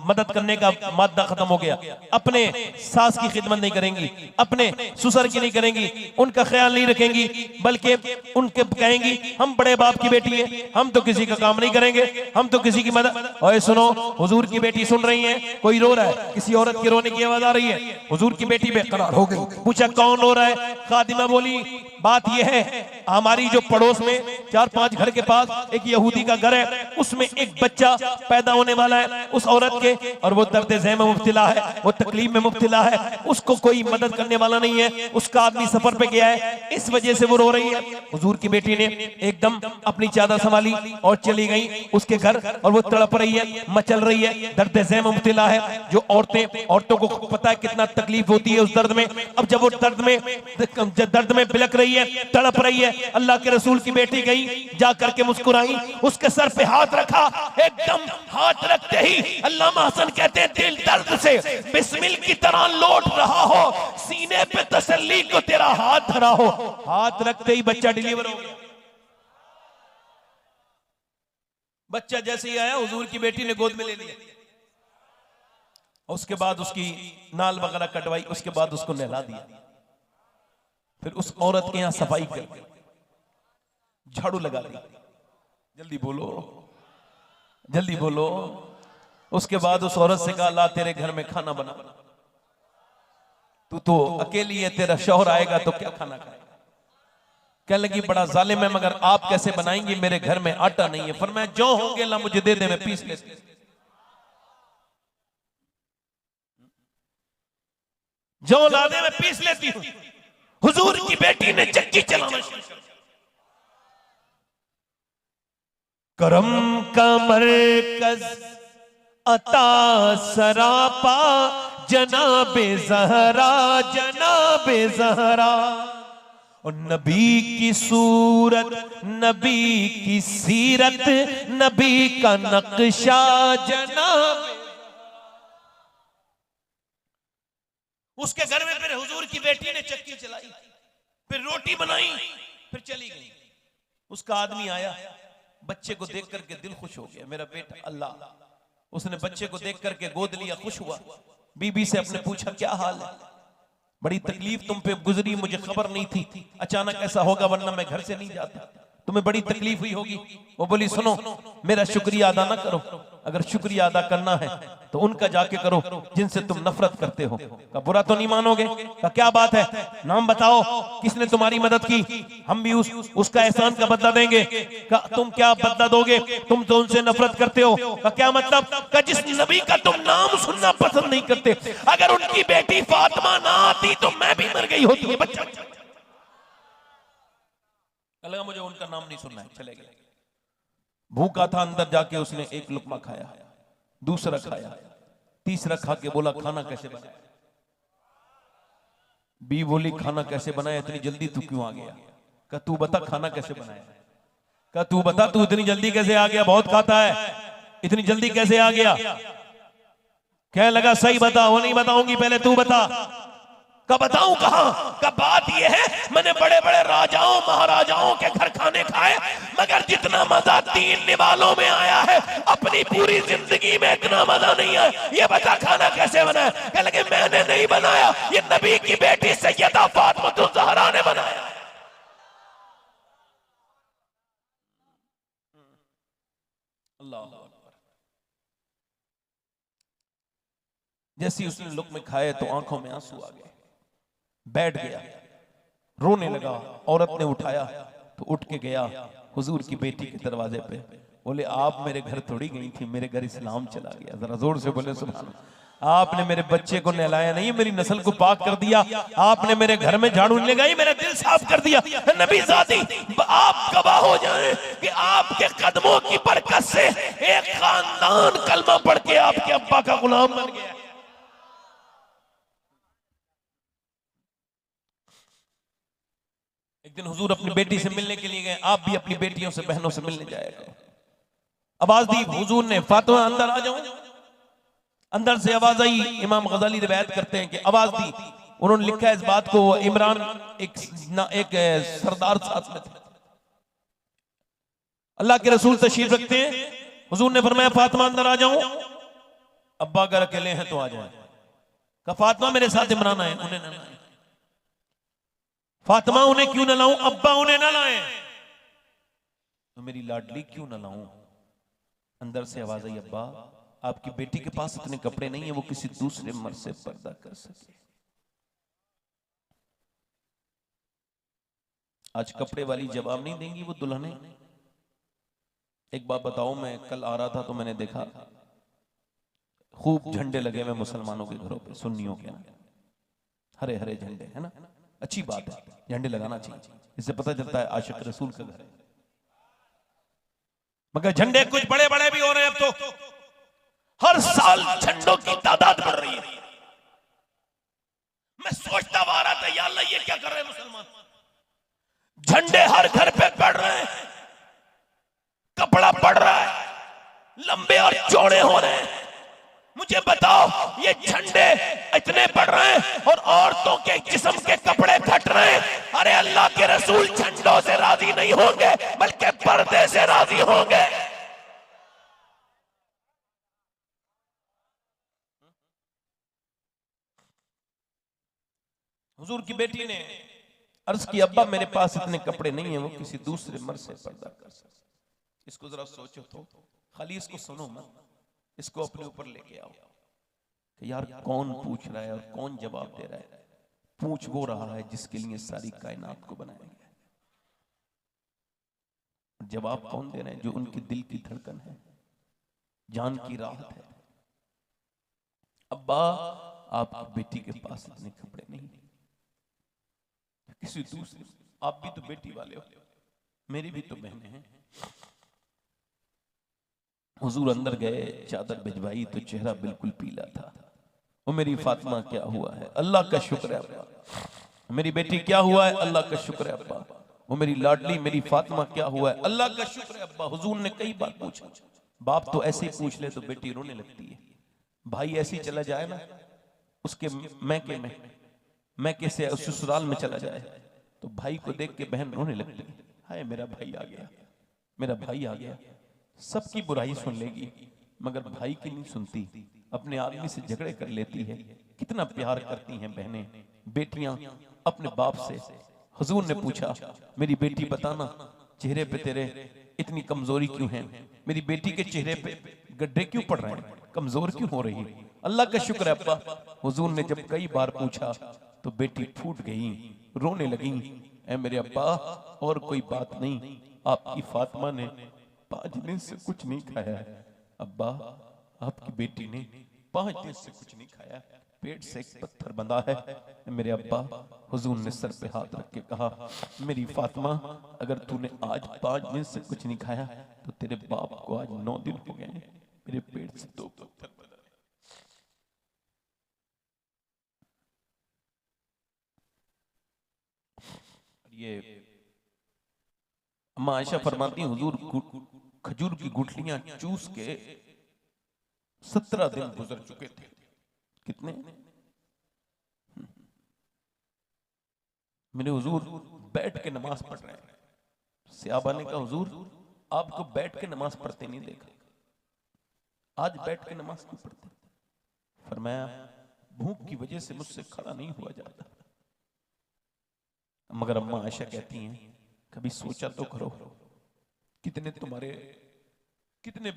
[SPEAKER 1] मदद करने का मादा खत्म हो गया, अपने सास की खिदमत नहीं करेंगी, अपने ससुर की नहीं करेंगी, उनका ख्याल नहीं रखेंगी, बल्कि उनके कहेंगी हम बड़े बाप की बेटी है, हम तो किसी का काम नहीं करेंगे, हम तो किसी की मदद। ओए सुनो, हुजूर की बेटी सुन रही है, कोई रो रहा है, किसी औरत की रोने की आवाज आ रही है, हुजूर की बेटी बेकरार हो गई। पूछा कौन रो रहा है? खादिमा बोली बात यह है, हमारी जो पड़ोस में 4-5 घर के पास एक यहूदी का घर है, उसमें एक बच्चा पैदा होने वाला है उस औरत के, और वो दर्द ज़ह में मुब्तला है, वो तकलीफ में मुब्तला है, उसको कोई मदद करने वाला नहीं है, उसका आदमी सफर पे गया है, इस वजह से वो रो रही है। हुजूर की बेटी ने एकदम अपनी चादर संभाली और चली गई उसके घर, और वो तड़प रही है, मचल रही है, दर्द ज़ह में मुब्तला है। जो औरतों को पता है कितना तकलीफ होती है उस दर्द में। अब जब वो दर्द में बिलक रही है, तड़प रही है, अल्लाह के रसूल की बेटी गई, जा करके मुस्कुराई, उसके सर पे हाथ रखा, एकदम हाथ रखते ही अल्लामा हसन कहते हैं दिल दर्द से बिस्मिल की तरह लौट रहा हो, सीने पे तसल्ली को तेरा हाथ धरा हो। हाथ रखते ही बच्चा डिलीवर हो गया। बच्चा जैसे ही आया, हुजूर की बेटी ने गोद में ले लिया, उसके बाद उसकी नाल वगैरह कटवाई, उसके बाद उसको नहला दिया, फिर उस औरत के यहां सफाई कर झाड़ू लगा दी। जल्दी बोलो, जल्दी बोलो। उसके बाद उस औरत से कहा ला तेरे घर में खाना बना, तू तो अकेली है, तेरा शौहर आएगा तो क्या खाना खाएगा। कहने लगी बड़ा जालिम है, मगर आप कैसे बनाएंगी, मेरे घर में आटा नहीं है। फरमाया जो होंगे ला मुझे दे दे, मैं पीस लेती। जो ला दे मैं पीस लेती हूं। हुजूर की बेटी ने चक्की चलाना शुरू कर दिया। करम का मरकज अता सरापा जनाबे ज़हरा, जनाबे ज़हरा, और नबी की सूरत, नबी की सीरत, नबी का नक्शा जनाबे। उसके घर में फिर हुजूर की बेटी ने चक्की चलाई, फिर रोटी बनाई, फिर चली गई। उसका आदमी आया, बच्चे को देख करके दिल खुश हो गया, मेरा बेटा अल्लाह। उसने बच्चे को देख करके गोद लिया, खुश हुआ। बीबी से अपने पूछा क्या हाल है, बड़ी तकलीफ तुम पे गुजरी, मुझे खबर नहीं थी, अचानक ऐसा होगा, वरना मैं घर से नहीं जाता, तुम्हें बड़ी तकलीफ हुई होगी। वो बोली सुनो, मेरा शुक्रिया अदा ना करो, अगर शुक्रिया अदा करना है तो उनका जाके करो जिनसे तुम नफरत करते हो। का बुरा तो नहीं मानोगे? का क्या बात है, नाम बताओ किसने तुम्हारी मदद की, हम भी उसका एहसान का बदला देंगे। का तुम क्या बदला दोगे, तुम तो उनसे नफरत करते हो। का क्या मतलब? का जिस नबी का तुम नाम सुनना पसंद नहीं करते, अगर उनकी बेटी फातिमा ना आती तो मैं भी मर गई होती है। बच्चा लगा मुझे उनका नाम नहीं सुनना है, चले गए। भूखा था, अंदर जाके उसने एक लुकमा खाया, दूसरा खाया, तीसरा खा के बोला खाना कैसे बनाया। बी बोली खाना कैसे बनाया, इतनी जल्दी तू क्यों आ गया? का तू बता खाना कैसे बनाया। का तू बता तू इतनी जल्दी कैसे आ गया, बहुत खाता है, इतनी जल्दी कैसे आ गया। कहने लगा सही बता। वो नहीं बताऊंगी, पहले तू बता। का बताऊं कहां? का बात यह है मैंने बड़े बड़े राजाओं महाराजाओं के घर खाने खाए, मगर जितना मजा 3 निवालों में आया है अपनी पूरी जिंदगी में इतना मजा नहीं आया। ये बता खाना कैसे बनाया? कह लगे मैंने नहीं बनाया, ये नबी की बेटी सैयदा फातिमा ज़हरा ने बनाया। अल्लाह अकबर। जैसे ही उसने लुक़मे खाए तो आंखों में आंसू आ गए, बैठ गया, रोने लगा। औरत ने उठाया तो उठ के गया हुजूर की बेटी के दरवाजे पे। बोले आप मेरे घर थोड़ी गई थी, मेरे घर इस्लाम चला गया। जरा जोर से बोले सुभान अल्लाह। आपने मेरे बच्चे को नहलाया नहीं, मेरी नस्ल को पाक कर दिया। आपने मेरे घर में झाड़ू नहीं लगाई, मेरा दिल साफ कर दिया। नबी ज़ाती आप गवाह हो जाएं कि आपके कदमों की बरकत से एक खानदान कलमा पढ़ के आपके अब्बा का गुलाम बन गया। एक दिन हुजूर अपनी बेटी से मिलने के लिए गए। आप भी अपनी बेटियों से, बहनों से मिलने जाएगा। आवाज दी हुजूर ने, फातिमा अंदर आ जाओ। अंदर से आवाज आई। इमाम गजाली रिवायत करते हैं कि आवाज दी, उन्होंने लिखा है इस बात को, इमरान एक सरदार साथ में थे। अल्लाह के रसूल तशरीफ रखते हैं। हुजूर ने फरमाया फातिमा अंदर आ जाओ। अब्बा अगर अकेले हैं तो आ जाए। कहा फातिमा मेरे साथ इमरान आए, उन्हें न लाए। फातिमा उन्हें क्यों न लाऊं? अब्बा उन्हें न लाए तो मेरी लाडली क्यों न लाऊं? अंदर से आवाज आई, अब्बा आपकी बेटी के पास इतने कपड़े नहीं है वो किसी दूसरे मर्द से पर्दा कर सके। आज कपड़े वाली जवाब नहीं देंगी वो दुल्हने। एक बात बताओ, मैं कल आ रहा था तो मैंने देखा खूब झंडे लगे हुए मुसलमानों के घरों पे, सुन्नियों के ना, हरे हरे झंडे, है ना। अच्छी बात है, झंडे लगाना चाहिए, इससे पता चलता है आशिक रसूल का घर है। मगर झंडे कुछ बड़े बड़े भी हो रहे हैं। अब तो हर साल झंडों की तादाद बढ़ रही है। मैं सोचता हुआ आ रहा था, या अल्लाह ये क्या कर रहे हैं मुसलमान। झंडे हर घर पे बढ़ रहे हैं, कपड़ा बढ़ रहा है, लंबे और चौड़े हो रहे हैं। मुझे बताओ ये झंडे इतने बढ़ रहे हैं और औरतों के जिस्म के कपड़े घट रहे हैं। अरे अल्लाह के रसूल झंडों से राजी नहीं होंगे बल्कि पर्दे से राजी होंगे। हुजूर की बेटी ने अर्ज की, अब्बा मेरे पास इतने कपड़े नहीं है वो किसी दूसरे मर्द से पर्दा कर सके। इसको जरा सोचो तो, खाली इसको सुनो मत, इसको अपने ऊपर लेके आओ कि यार कौन पूछ रहा है और कौन जवाब दे रहा है। पूछ वो रहा है जिसके लिए सारी कायनात को बनाया गया है। जवाब कौन दे रहे हैं? जो उनके दिल की धड़कन है, जान की राहत है। अब्बा आपकी बेटी के पास इतने कपड़े नहीं, किसी दूसरे, आप भी तो बेटी वाले हो, मेरी भी तो बहनें हैं। हुजूर अंदर गए, चादर भिजवाई तो चेहरा बिल्कुल पीला था। वो मेरी फातिमा क्या हुआ है? अल्लाह का शुक्र है अब्बा। मेरी बेटी क्या हुआ है? अल्लाह का शुक्र है अब्बा। वो मेरी लाडली मेरी फातिमा क्या हुआ है? अल्लाह का शुक्र है अब्बा। हुजूर ने कई बार पूछा। बाप तो ऐसे ही पूछ ले तो बेटी रोने लगती है। भाई ऐसे ही चला जाए ना उसके मैके से ससुराल में चला जाए तो भाई को देख के बहन रोने लगती है। हाय मेरा भाई आ गया, मेरा भाई आ गया। सबकी बुराई सुन लेगी मगर भाई की नहीं सुनती, अपने आदमी से झगड़े कर लेती है। कितना प्यार करती हैं बहनें, बेटियां अपने बाप से। हुजूर ने पूछा, मेरी बेटी बताना चेहरे पे तेरे इतनी कमजोरी क्यों है? मेरी बेटी के चेहरे पे गड्ढे क्यों पड़ रहे हैं? कमजोर क्यों हो रही है? अल्लाह का शुक्र है अब्बा। हुजूर ने जब कई बार पूछा तो बेटी फूट गई, रोने लगी। ऐ मेरे अब्बा और कोई बात नहीं, आपकी फातिमा ने 5 दिन से कुछ नहीं खाया है। अब्बा आपकी बेटी ने 5 दिन से कुछ नहीं खाया, पेट से एक पत्थर बंधा है। मेरे अब्बा, हुजूर ने सर पे हाथ रख के कहा, मेरी फातिमा अगर तूने आज 5 दिन से कुछ नहीं खाया तो तेरे बाप को आज 9 दिन हो गए, मेरे पेट से 2 पत्थर बंधा है। ये अम्मा आयशा फरमाती, हुजूर खजूर की गुठलियां चूस के 17 दिन गुजर चुके थे। कितने? मेरे हुजूर बैठ के नमाज पढ़ रहे हैं। सहाबा ने कहा, हुजूर आपको बैठ के नमाज पढ़ते नहीं देखा, आज बैठ के नमाज क्यों पढ़ते? फरमाया, भूख की वजह से मुझसे खड़ा नहीं हुआ जाता। मगर अम्मा आयशा कहती हैं, कभी सोचा तो करो कितने तुम्हारे कितने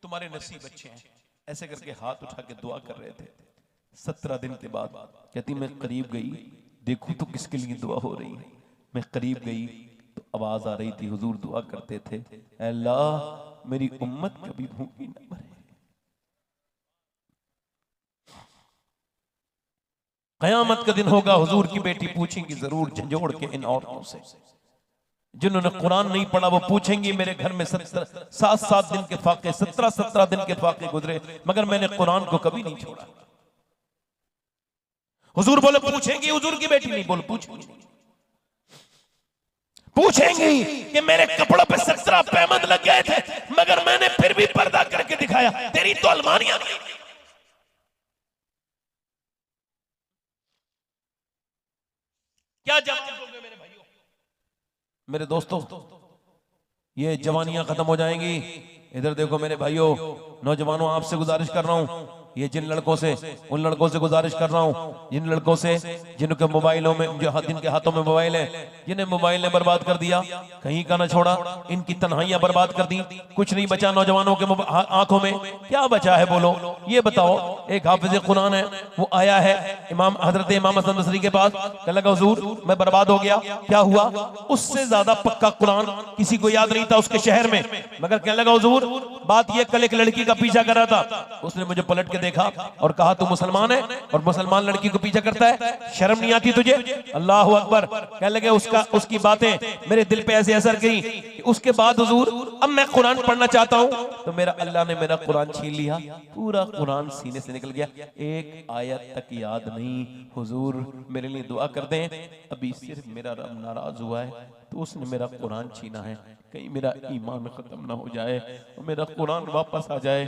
[SPEAKER 1] तुम्हारे नसीब अच्छे हैं। ऐसे करके हाथ उठा के दुआ कर रहे थे। 17 दिन के बाद कहती मैं करीब गई, देखूं तो किसके लिए दुआ हो रही है। मैं करीब गई तो आवाज आ रही थी, हुजूर दुआ करते थे, अल्लाह मेरी उम्मत कभी भूखी न मरे। कयामत का दिन होगा, हुजूर की बेटी पूछेंगी जरूर झंझोड़ के इन औरतों से जिन्होंने कुरान नहीं पढ़ा। वो पूछेंगी मेरे घर में 7 दिन के फाके, 17 दिन के फाके गुजरे, मगर मैंने कुरान को कभी नहीं छोड़ा। हुजूर बोले पूछेंगी, हुजूर की बेटी नहीं बोल पूछेंगी कि मेरे कपड़ों पे 17 पैबंद लग गए थे, मगर मैंने फिर भी पर्दा करके दिखाया। तेरी तो अलमारियां नहीं। क्या जवाब दोगे मेरे भाइयों? मेरे दोस्तों, ये जवानियां खत्म हो जाएंगी। इधर देखो मेरे भाइयों, नौजवानों, आपसे गुजारिश कर रहा हूं, ये जिन लड़कों से, उन लड़कों से गुजारिश कर रहा हूं, जिन लड़कों से जिनके मोबाइलों में, जिनके हाथों में मोबाइल है, जिन्हें मोबाइल ने बर्बाद कर दिया, कहीं का ना छोड़ा, इनकी तन्हाइयां बर्बाद कर दी। कुछ नहीं बचा नौजवानों के आंखों में। क्या बचा है बोलो, ये बताओ। एक हाफिज कुरान है, वो आया है हजरत इमाम हसन बसरी के पास, कहने लगा हुजूर मैं बर्बाद हो गया। क्या हुआ? उससे ज्यादा पक्का कुरान किसी को याद नहीं था उसके शहर में, मगर कहने लगा हुजूर बात ये, कल एक लड़की का पीछा कर रहा था, उसने मुझे पलट के देखा और कहा तू मुसलमान है और मुसलमान लड़की को पीछा करता है, शर्म नहीं आती तुझे? अल्लाह अकबर। कहने लगे उसकी बातें मेरे दिल पे ऐसे असर की। उसके बाद हुजूर अब मैं कुरान पढ़ना चाहता हूं, तो मेरा अल्लाह ने मेरा कुरान छीन लिया, पूरा कुरान सीने से निकल गया, एक आयत तक याद नहीं। हुजूर मेरे लिए दुआ कर दें, अभी सिर्फ मेरा रब नाराज हुआ है तो उसने मेरा कुरान छीना है, कहीं मेरा ईमान खत्म ना हो जाए और मेरा कुरान वापस आ जाए।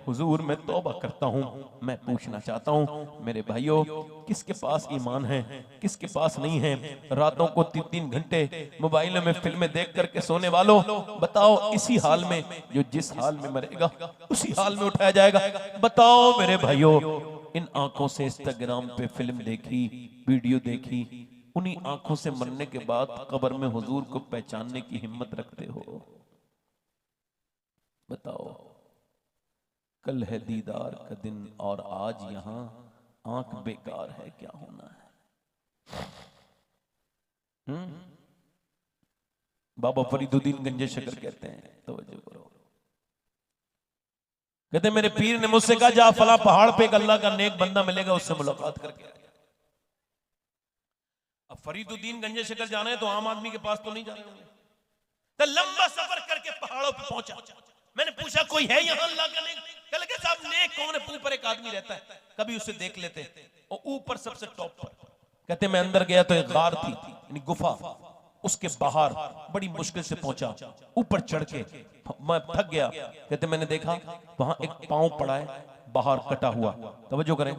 [SPEAKER 1] हुजूर मैं तौबा करता हूँ। मैं पूछना चाहता हूँ मेरे भाइयों, किसके पास ईमान है, किसके पास नहीं है? रातों को 3-3 घंटे मोबाइलों में फिल्में देख करके सोने वालों, बताओ इसी हाल में, जो जिस हाल में मरेगा उसी हाल में उठाया जाएगा। बताओ मेरे भाइयों, इन आंखों से इंस्टाग्राम पे फिल्म देखी, वीडियो देखी, उन्हीं आंखों से मरने के बाद कब्र में हुजूर को पहचानने की हिम्मत रखते हो? बताओ। कल है दीदार का दिन और आज यहां आंख बेकार है, क्या होना है? बाबा फरीदुद्दीन गंजे शकर कहते हैं, तवज्जो करो, कहते मेरे पीर ने मुझसे कहा जा फला पहाड़ पे एक अल्लाह का नेक बंदा मिलेगा, उससे मुलाकात करके। अब फरीदुद्दीन गंजे शकर जाना है तो आम आदमी के पास तो नहीं जाने होंगे, तो लंबा सफर करके पहाड़ों पे पहुंचा। मैंने पूछा कोई है यहाँ अल्लाह का नेक? कह लगे साहब नेक कौन है? ऊपर एक आदमी रहता है, कभी उसे देख लेते, और ऊपर सबसे टॉप पर। कहते मैं अंदर गया तो एक गार थी, यानी गुफा, उसके बाहर बड़ी मुश्किल से पहुंचा, ऊपर चढ़ के मैं थक गया। कहते मैंने देखा वहां एक पांव पड़ा है बाहर कटा हुआ, तवज्जो करें,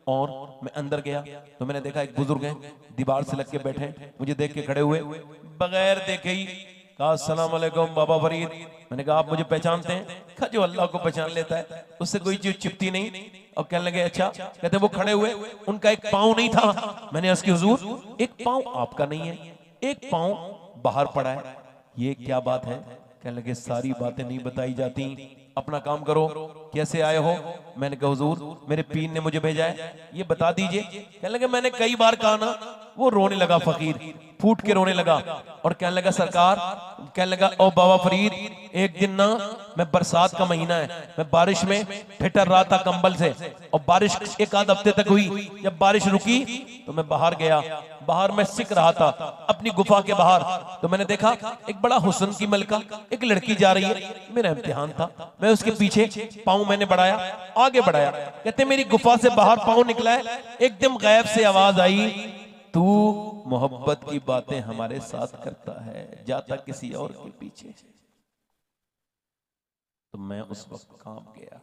[SPEAKER 1] और मैं अंदर गया तो मैंने देखा एक बुजुर्ग हैं, दीवार से लग के बैठे, मुझे देख के खड़े हुए, बगैर देखे ही कहा अस्सलाम वालेकुम बाबा फरीद। मैंने कहा आप मुझे पहचानते हैं? कहा जो अल्लाह को पहचान लेता है उससे कोई चीज चिपती नहीं। और कहने लगे अच्छा। कहते वो खड़े हुए, उनका एक पाँव नहीं था। मैंने उसकी हुजूर एक पाँव आपका नहीं है, एक पाँव बाहर पड़ा है, ये क्या बात है? कहने लगे सारी बातें नहीं बताई जाती, अपना काम करो, कैसे आए हो? मैंने कहा हुजूर मेरे पीर ने मुझे भेजा है, ये बता दीजिए। कहने लगे मैंने कई बार कहा ना। वो रोने लगा, फकीर फूट के रोने लगा और कहने लगा सरकार, कहने लगा ओ बाबा फरीद, एक दिन ना मैं, बरसात का महीना है, मैं बारिश में ठिठर रहा था कंबल से, और बारिश एक आध हफ्ते तक हुई। जब बारिश रुकी तो मैं बाहर गया, बाहर मैं सिक रहा था अपनी गुफा के बाहर, तो मैंने देखा एक बड़ा हुस्न की मलका, एक लड़की जा रही है, मेरा इम्तिहान था, मैं उसके पीछे पाँव मैंने बढ़ाया, आगे बढ़ाया। कहते मेरी गुफा से बाहर पाँव निकला है, एकदम गैब से आवाज आई, तू मोहब्बत की बातें हमारे साथ करता है, जाता किसी और के पीछे। तो मैं उस वक्त कांप गया,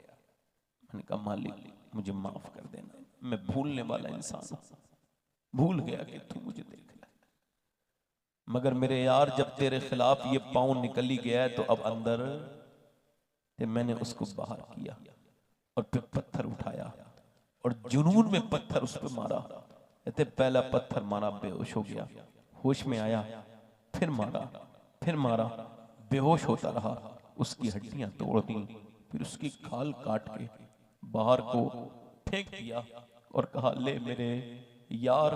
[SPEAKER 1] मैंने कहा मालिक मुझे माफ कर देना, मैं भूलने वाला इंसान हूं, भूल गया कि तू मुझे देख ले, मगर मेरे यार जब तेरे खिलाफ ये पाँव निकल ही गया है तो अब अंदर, तो मैंने उसको बाहर किया और फिर पत्थर उठाया और जुनून में पत्थर उस पर मारा। कहते पहला पत्थर मारा, बेहोश हो गया, होश में आया, फिर मारा, फिर मारा, बेहोश होता रहा। उसकी हड्डियां तोड़ दी, फिर उसकी खाल काट के बाहर को फेंक दिया और कहा ले मेरे यार,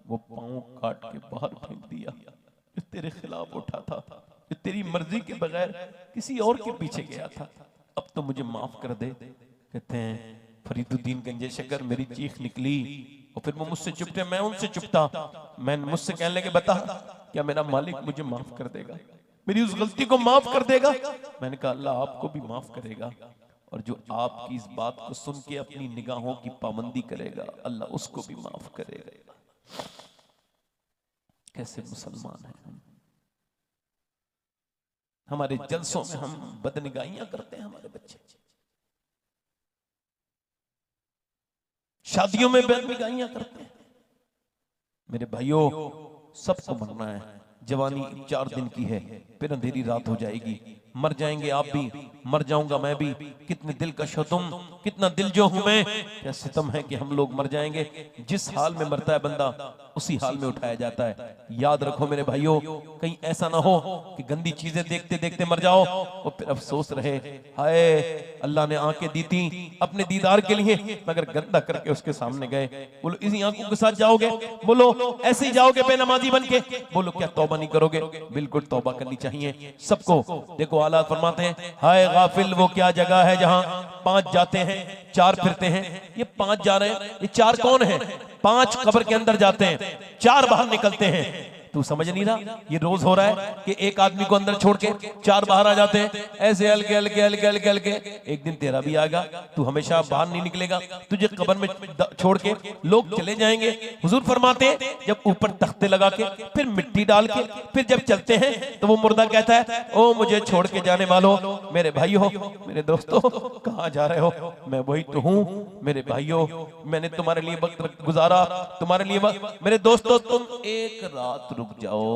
[SPEAKER 1] वो पांव काट के बाहर फेंक दिया जो तेरे खिलाफ उठा था, जो तेरी मर्जी के बगैर किसी और के पीछे गया था, अब तो मुझे माफ कर दे। कहते हैं फरीदुद्दीन गंजे शकर, मेरी चीख निकली और फिर वो मुझसे चुपते, मैं उनसे चुपता। मैं मुझसे कहने लगे बता क्या मेरा मालिक मुझे माफ कर देगा, मेरी उस गलती को माफ कर देगा? मैंने कहा अल्लाह आपको भी माफ करेगा, और जो आपकी इस बात को सुन के अपनी निगाहों की पाबंदी करेगा अल्लाह उसको भी माफ करेगा। कैसे मुसलमान हैं हम? हमारे जलसों में हम बदनिगाहियां करते हैं हमारे बच्चे, शादियों में बदनिगाहियां करते हैं। मेरे भाइयों सबको मरना है, जवानी 4 दिन की है, फिर अंधेरी रात हो जाएगी, मर जाएंगे आप भी, मर जाऊंगा मैं भी। कितने दिल का तुम, कितना दिल जो हूं मैं, क्या सितम है कि हम लोग मर जाएंगे। जिस हाल में मरता है बंदा उसी हाल में उठाया जाता है। याद रखो मेरे भाइयों, कहीं ऐसा ना हो कि गंदी चीजें देखते देखते मर जाओ और फिर अफसोस रहे हाय अल्लाह ने आंखें दी थी अपने दीदार के लिए, मगर गंदा करके उसके सामने गए। बोलो इसी आंखों के साथ जाओगे? बोलो ऐसे ही जाओगे बेनमाजी बन के? बोलो क्या तौबा नहीं करोगे? बिल्कुल तौबा करनी चाहिए सबको। देखो आला फरमाते हैं हाय गाफिल वो क्या जगह है जहां 5 जाते हैं 4 फिरते हैं। ये 5 जा रहे हैं, ये 4 कौन है? 5 कब्र के अंदर जाते हैं, 4 बाहर निकलते हैं। तू समझ नहीं रहा? ये रोज हो रहा है कि एक आदमी को अंदर छोड़ के 4 बाहर आ जाते हैं, ऐसे हल्के हल्के हल्के हल्के हल्के। एक दिन तेरा भी आएगा, तू हमेशा बाहर नहीं निकलेगा, तुझे कब्र में छोड़ के लोग चले जाएंगे। हुजूर फरमाते हैं जब ऊपर तख्ते लगा के फिर मिट्टी डाल के फिर जब चलते हैं तो वो मुर्दा कहता है ओ मुझे छोड़ के जाने वालों, मेरे भाइयों मेरे दोस्तों कहाँ जा रहे हो? मैं वही तो हूँ मेरे भाइयों, मैंने तुम्हारे लिए वक्त गुजारा, तुम्हारे लिए मेरे दोस्तों तुम एक रात रुक जाओ,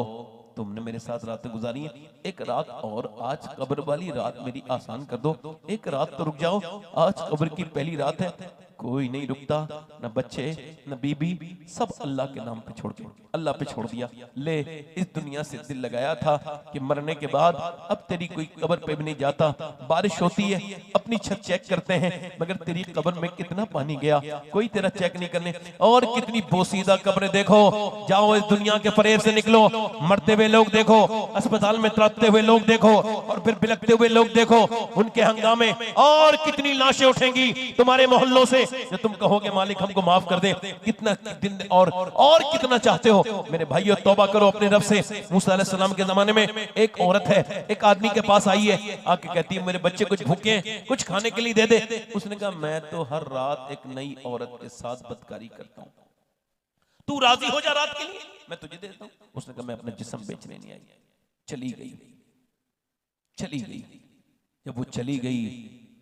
[SPEAKER 1] तुमने मेरे साथ रातें गुजारी हैं, एक रात और आज कब्र वाली रात मेरी आसान कर दो, एक रात तो रुक जाओ, आज कब्र की पहली रात है। कोई नहीं रुकता, न बच्चे न बीबी, सब अल्लाह के नाम पे छोड़ के अल्लाह पे छोड़ दिया। ले इस दुनिया से दिल लगाया था कि मरने के बाद अब तेरी कोई कब्र पे भी नहीं जाता। बारिश होती है अपनी छत चेक करते हैं, मगर तेरी कब्र में कितना पानी गया कोई तेरा चेक नहीं करने। और कितनी बोसीदा कब्रें देखो, जाओ इस दुनिया के फरेब से निकलो, मरते हुए लोग देखो, अस्पताल में तड़पते हुए लोग देखो, और फिर बिलखते हुए लोग देखो, उनके हंगामे। और कितनी लाशें उठेंगी तुम्हारे मोहल्लों से जो तुम कहोगे मालिक हमको माफ कर दे। कितना दिन और कितना चाहते हो मेरे भाइयों? तौबा करो अपने रब से। मूसा अलैहि सलाम के जमाने में एक औरत है, एक आदमी के पास आई है, आके कहती है मेरे बच्चे कुछ भूखे हैं, कुछ खाने के लिए दे दे। उसने कहा मैं तो हर रात एक नई औरत के साथ बदकारी करता हूँ,
[SPEAKER 2] तू राजी हो जा रात के लिए,
[SPEAKER 1] मैं तुझे देता हूँ। उसने कहा मैं अपना जिस्म बेचने नहीं आई। चली गई, चली गई। जब वो चली गई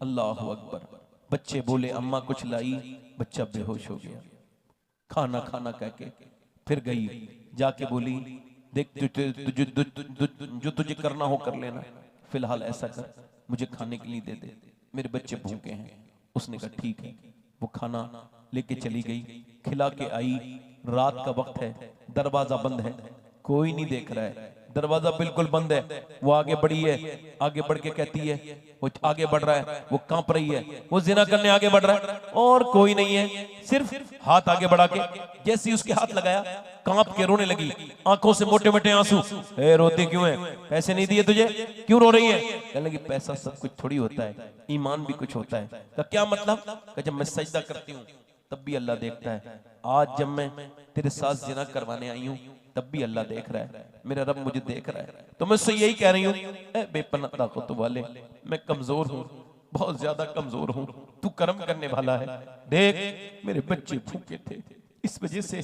[SPEAKER 1] अल्लाह अकबर, बच्चे बोले अम्मा कुछ लाई, बच्चा बेहोश हो गया। खाना खाना कह के फिर गई, जाके बोली देख जो तुझे करना हो कर लेना, फिलहाल ऐसा कर मुझे खाने के लिए दे दे, मेरे बच्चे भूखे हैं। उसने कहा ठीक है। वो खाना लेके चली गई, खिला के आई। रात का वक्त है, दरवाजा बंद है, कोई नहीं देख रहा है, दरवाजा बिल्कुल बंद है। वो आगे बढ़ी है, आगे बढ़ के कहती है, वो आगे बढ़ रहा है, वो कांप रही है, वो जिना करने आगे बढ़ रहा है और कोई नहीं है, सिर्फ हाथ आगे बढ़ा के जैसे ही उसके हाथ लगाया कांप के रोने लगी, आंखों से मोटे मोटे आंसू। रोती क्यों है? पैसे नहीं दिए तुझे, क्यों रो रही है? कहने लगी पैसा सब कुछ थोड़ी होता है, ईमान भी कुछ होता है। तो क्या मतलब? जब मैं सजदा करती हूँ तब भी अल्लाह देखता है, आज जब मैं तेरे साथ जिना करवाने आई हूँ तब भी अल्लाह देख रहा है, मेरा रब मुझे देख रहा है। तो मैं उससे यही कह रही हूँ ए बेपनाह ताकत वाले, मैं कमजोर हूँ, बहुत ज्यादा कमजोर हूँ, तू करम करने वाला है। देख मेरे बच्चे भूखे थे, इस वजह से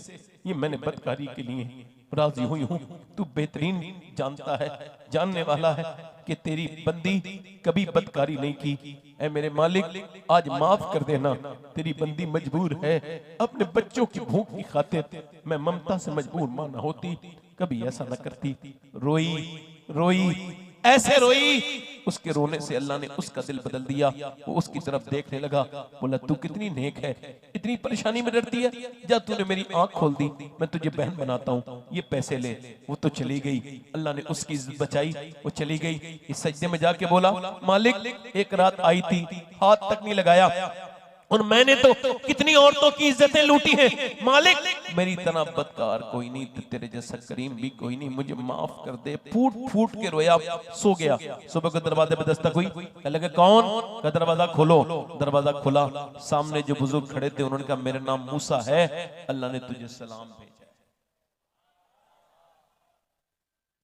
[SPEAKER 1] ये मैंने बदकारी के लिए राजी हुई हूँ। तू बेहतरीन जानता है, जानने वाला है कि तेरी बंदी कभी बदकारी नहीं की। ऐ मेरे मालिक आज माफ कर देना, तेरी बंदी मजबूर है, अपने बच्चों की भूख की खातिर मैं ममता से मजबूर माना होती, कभी ऐसा न करती। रोई रोई ऐसे रोई, उसके रोने से अल्लाह ने उसका दिल बदल दिया। वो उसकी तरफ देखने लगा, बोला तू कितनी नेक है, इतनी परेशानी में डरती है, जा तूने मेरी आंख खोल दी, मैं तुझे बहन बनाता हूँ, ये पैसे ले। वो तो चली गई, अल्लाह ने उसकी इज्जत बचाई, वो चली गई। इस सजदे में जाके बोला, मालिक एक रात आई थी, हाथ तक नहीं लगाया, और मैंने तो कितनी औरतों की इज्जतें लूटी हैं, मालिक मेरी तरह बदकार कोई नहीं, तेरे जैसा करीम भी कोई नहीं, मुझे माफ कर दे। फूट फूट के रोया, सो गया। सुबह को दरवाजे पे दस्तक हुई, कहने लगे कौन? का दरवाजा खोलो। दरवाजा खुला, सामने जो बुजुर्ग खड़े थे उन्होंने कहा मेरा नाम मूसा है, अल्लाह ने तुझे सलाम भेजा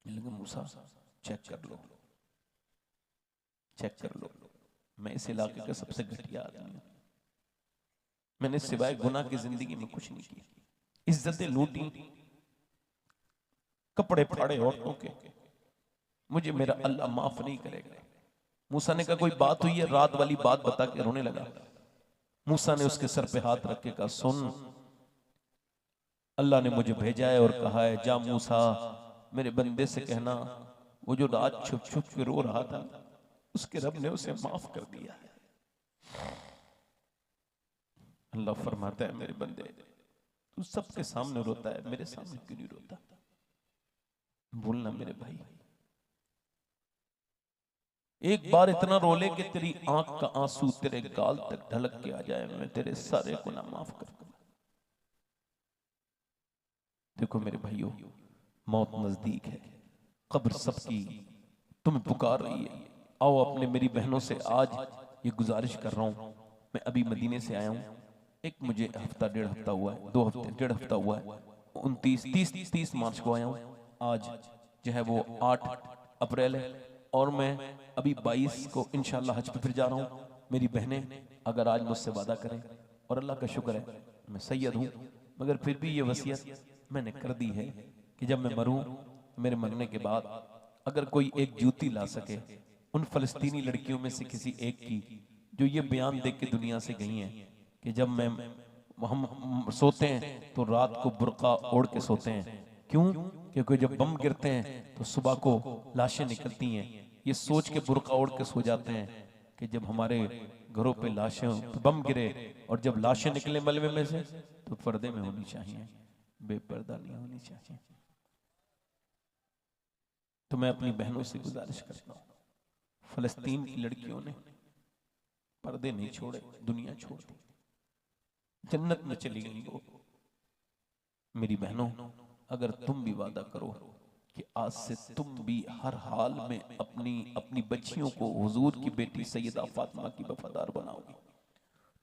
[SPEAKER 1] है। मूसा चेक कर लो, चेक कर लो, मैं इस इलाके का सबसे घटिया आदमी हूं, मैंने सिवाय गुनाह की जिंदगी में कुछ नहीं किया, इज्जतें लूटी, कपड़े फाड़े औरतों के, मुझे मेरा अल्लाह माफ नहीं करेगा। मूसा ने कहा कोई बात हुई है? रात वाली बात बता के रोने लगा। मूसा ने उसके सर पे हाथ रख के कहा सुन, अल्लाह ने मुझे भेजा है और कहा है जा मूसा मेरे बंदे से कहना वो जो रात छुप छुप के रो रहा था उसके रब ने उसे माफ कर दिया है। अल्लाह फरमाता है मेरे बंदे तू सबके सामने रोता है, मेरे सामने क्यों नहीं रोता? बोलना मेरे भाई, एक बार इतना रो ले कि तेरी आंख का आंसू तेरे गाल तक ढलक के आ जाए, मैं तेरे सारे गुनाह माफ कर दूंगा। देखो मेरे भाइयों, मौत नजदीक है, कब्र सबकी तुम्हें पुकार रही है। आओ अपने मेरी बहनों से आज ये गुजारिश कर रहा हूं, मैं अभी मदीने से आया हूं, एक मुझे हफ्ता डेढ़ हफ्ता हुआ है, 2 हफ्ते डेढ़ हफ्ता हुआ है, 29 मार्च को आया हूं, आज जो है वो 8 अप्रैल है और मैं अभी 22 को इंशाल्लाह हज पे फिर जा रहा हूं। मेरी बहनें अगर आज मुझसे वादा करें, और अल्लाह का शुक्र है मैं सैयद हूं, मगर फिर भी ये वसीयत मैंने कर दी है कि जब मैं मरूं मेरे मरने के बाद अगर कोई एक जूती ला सके उन फलस्तीनी लड़कियों में से किसी एक की जो ये बयान देख के दुनिया से गई हैं कि जब हम सोते हैं तो रात को बुर्का ओढ़ के सोते हैं, क्यों? क्योंकि जब बम गिरते हैं तो सुबह को लाशें निकलती हैं, ये सोच के बुर्का ओढ़ के सो जाते हैं कि जब हमारे घरों पे लाशें बम गिरे और जब लाशें निकले मलबे में से तो पर्दे में होनी चाहिए, बेपर्दा नहीं होनी चाहिए। तो मैं अपनी बहनों से गुजारिश करता हूँ, फलस्तीन की लड़कियों ने पर्दे नहीं छोड़े, दुनिया छोड़ दी, जन्नत में चली गई वो। मेरी बहनों अगर तुम भी वादा करो कि आज से तुम भी हर हाल में अपनी बच्चियों को हुजूर की बेटी सैयदा फातिमा की वफादार बनाओगी,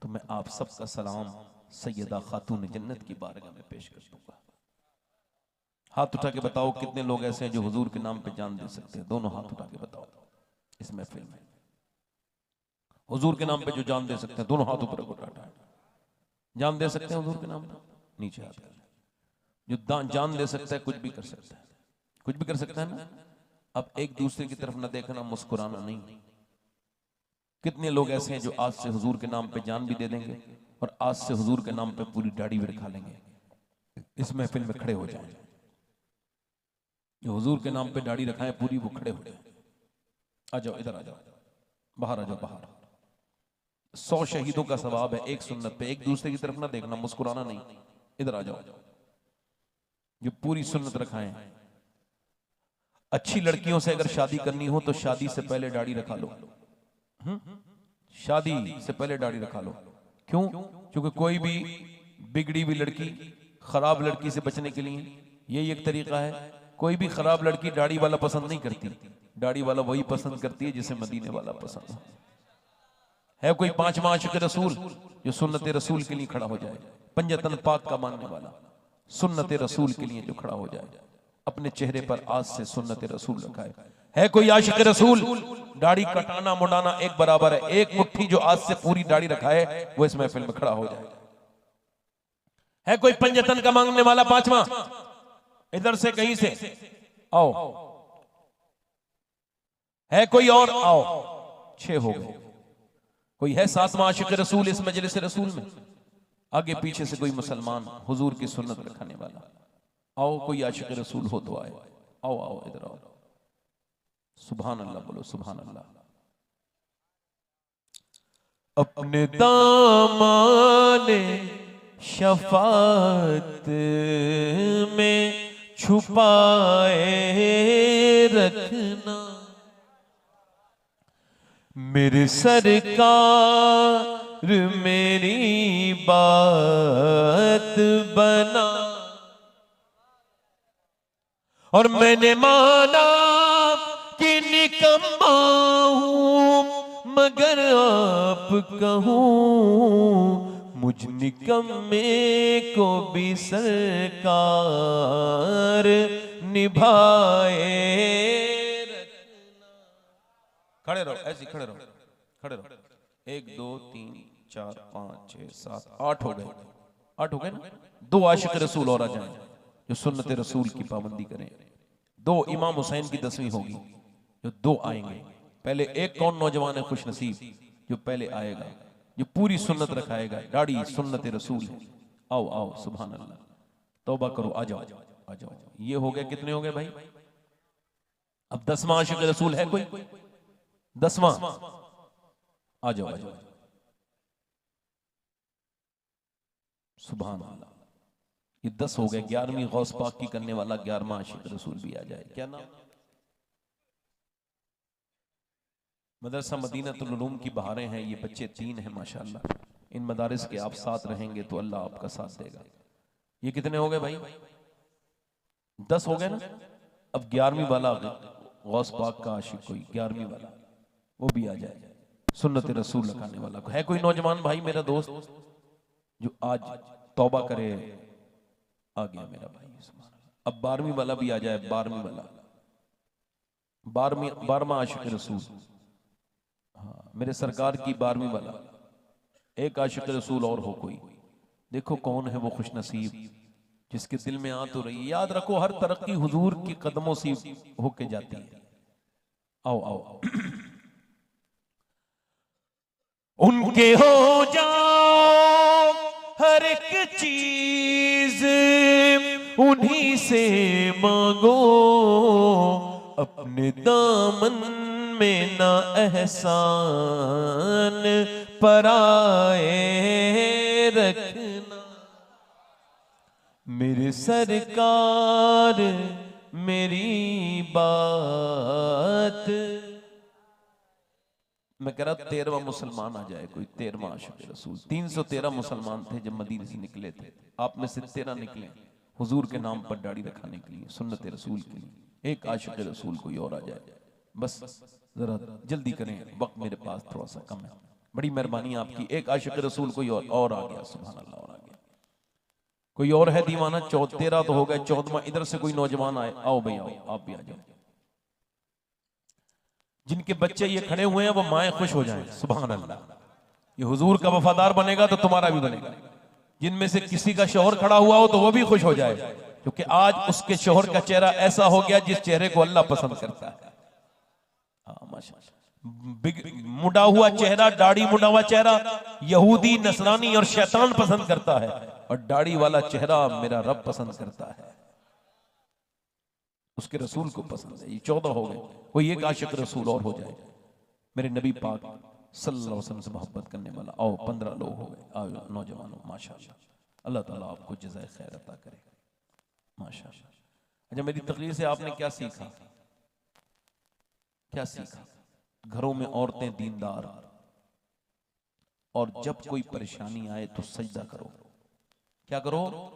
[SPEAKER 1] तो मैं आप सबका सलाम सैयदा खातून जन्नत की बारगाह में पेश कर दूंगा। हाथ उठा के बताओ कितने लोग ऐसे हैं जो हुजूर के नाम पे जान दे सकते हैं? दोनों हाथ उठा के बताओ इस महफिल में, हुजूर के नाम पे जो जान दे सकते हैं, दोनों हाथ ऊपर उठा, जान दे सकते हैं हुजूर के नाम पे? नीचे हाथ कर। जो जान दे सकता है कुछ भी कर सकता है, कुछ भी कर सकता है ना। अब एक दूसरे की तरफ न देखना, मुस्कुराना नहीं। कितने लोग ऐसे हैं जो आज से हुजूर के नाम पे जान भी दे देंगे और आज से हुजूर के नाम पे पूरी दाढ़ी भी रखा लेंगे। इस महफिल में खड़े हो जाएं, जो हुजूर के नाम पे दाढ़ी रखाएं पूरी, वो खड़े हो जाए। आ जाओ, इधर आ जाओ, बाहर आ जाओ, बाहर। 100 शहीदों का सवाब है एक सुन्नत पे। एक दूसरे की तरफ ना देखना, मुस्कुराना नहीं। इधर आ जाओ, जो पूरी सुन्नत रखाएं। अच्छी लड़कियों से अगर शादी करनी हो तो शादी से पहले दाढ़ी रखा लो। शादी से पहले दाढ़ी रखा लो। क्यों? क्योंकि कोई भी बिगड़ी हुई लड़की खराब लड़की से बचने के लिए यही एक तरीका है। कोई भी खराब लड़की दाढ़ी वाला पसंद नहीं करती, दाढ़ी वाला वही पसंद करती है जिसे मदीने वाला पसंद है। कोई 5वां आशिक रसूल जो सुन्नत रसूल के लिए खड़ा हो जाए, पंजतन पाक का मानने वाला, सुन्नत रसूल के लिए जो खड़ा हो जाए, अपने चेहरे पर आज से सुन्नत रसूल रखाए। है कोई आशिक रसूल? दाढ़ी कटाना मुड़ाना एक बराबर है। एक मुट्ठी जो आज से पूरी दाढ़ी रखाए वो इस महफिल में खड़ा हो जाए। है कोई पंजतन का मांगने वाला 5वां? इधर से कहीं से आओ। है कोई और? आओ, 6 हो गए। कोई है 7वां आशिक रसूल इस मजलिस रसूल में? आगे पीछे से कोई मुसलमान हुजूर की सुन्नत रखने वाला? आओ, कोई आशिक रसूल हो तो आए। आओ आओ, इधर आओ। सुभान अल्लाह बोलो, सुभान अल्लाह। अपने दामाने शफात में छुपाए रखना, मेरे सरकार मेरी बात बना। और मैंने माना कि निकम्मा हूं मगर आप कहूं, मुझ निकम्मे को भी सरकार निभाए रखना। खड़े रहो, ऐसे खड़े रहो, खड़े रहो। 1 2 3 4 5 6 7 8 हो गए, 8 हो गए ना। 2 आशिक रसूल और आ जाएं जो सुन्नत रसूल की पाबंदी करें। 2 इमाम हुसैन की 10वीं होगी जो 2 आएंगे। पहले एक कौन नौजवान है खुश नसीब जो पहले आएगा, जो पूरी सुन्नत रखाएगा, दाढ़ी सुन्नत रसूल है। आओ आओ, सुभान अल्लाह, तौबा करो, आ जाओ आ जाओ। ये हो गए, कितने हो गए भाई? अब 10वां आशिक रसूल है कोई? 10वां, आ जाओ आ जाओ, सुभान अल्लाह। ये 10 हो गए। 11वीं गौस पाक की करने वाला 11वां आशिक रसूल भी आ जाए। क्या नाम? मदरसा मदीनतुल उलूम की बहारें हैं। ये बच्चे 3 हैं माशाअल्लाह। इन मदारिस के आप साथ रहेंगे तो अल्लाह आपका साथ देगा। ये कितने हो गए भाई? 10 हो गए ना। अब 11वीं वाला गौस पाक का आशिक कोई 11वीं वाला वो भी आ जाए, सुन्नत रसूल लगाने वाला है कोई नौजवान भाई मेरा दोस्त जो आज तौबा करे? आ गया मेरा भाई। अब 12वीं वाला भी आ जाए, 12वीं वाला, 12वां आशिक रसूल। हाँ, मेरे सरकार की 12वीं वाला। एक आशिक रसूल और हो कोई? देखो कौन है वो खुश नसीब जिसके दिल में आ तो रही। याद रखो हर तरक्की हुजूर की कदमों से होके जाती है। आओ आओ, उनके हो जाओ हर एक चीज उन्हीं से मांगो, अपने दामन में ना एहसान पराए रखना, मेरे सरकार मेरी बात। मैं कह रहा 13वां मुसलमान आ जाए कोई, 13वां आशिक रसूल। 313 मुसलमान थे जब मदीने से निकले थे, आप में से 13 निकले हुजूर के नाम पर दाढ़ी रखाने के लिए, सुन्नत रसूल के लिए। एक आशिक रसूल कोई और आ जाए, बस जरा जल्दी करें, वक्त मेरे पास थोड़ा सा कम है, बड़ी मेहरबानी आपकी। एक आशिक रसूल कोई और आ गया, सुभान अल्लाह, और आ गया। कोई और है दीवाना? 13 तो हो गए, 14वां इधर से कोई नौजवान आए। आओ भाई आओ, आप भी आ जाओ। जिनके बच्चे ये खड़े हुए हैं वो माएँ खुश हो जाएं, सुभान अल्लाह। ये हुजूर का वफादार बनेगा तो तुम्हारा भी बनेगा। जिनमें से किसी का शौहर खड़ा हुआ हो तो वो भी खुश हो जाए, क्योंकि आज उसके शौहर का चेहरा ऐसा हो गया जिस चेहरे को अल्लाह पसंद करता है। हाँ माशाअल्लाह। मुड़ा हुआ चेहरा, दाढ़ी मुड़ा हुआ चेहरा यहूदी, नसरानी और शैतान पसंद करता है, और दाढ़ी वाला चेहरा मेरा रब पसंद करता है, उसके रसूल को पसंद है। ये 14 हो गए। कोई एक आशिक रसूल और हो जाए, मेरे नबी पाक सल्लल्लाहु अलैहि वसल्लम से मोहब्बत करने वाला। आओ 15 लोग हो गए। आओ नौजवानों, माशाअल्लाह, अल्लाह ताला आपको जज़ाए खैर अता करे, माशाअल्लाह। अच्छा, मेरी तकरीर से आपने क्या सीखा? क्या सीखा? घरों में औरतें दीनदार, और जब कोई परेशानी आए तो सजदा करो। क्या करो?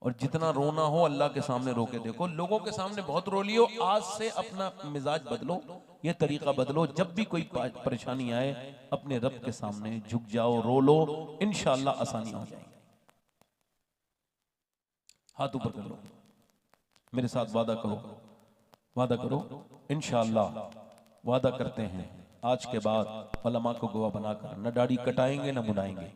[SPEAKER 1] और जितना रोना हो अल्लाह के सामने रो के देखो। लोगों के सामने बहुत रो लियो, आज से अपना मिजाज बदलो, ये तरीका बदलो। जब भी कोई परेशानी आए अपने रब के सामने झुक जाओ, रो लो, इंशाअल्लाह आसानी हो जाएगी। हाथ ऊपर कर लो, मेरे साथ वादा करो, वादा करो, इंशाअल्लाह वादा करते हैं आज के बाद उलमा को गवाह बनाकर न दाढ़ी कटाएंगे न मुड़ाएंगे,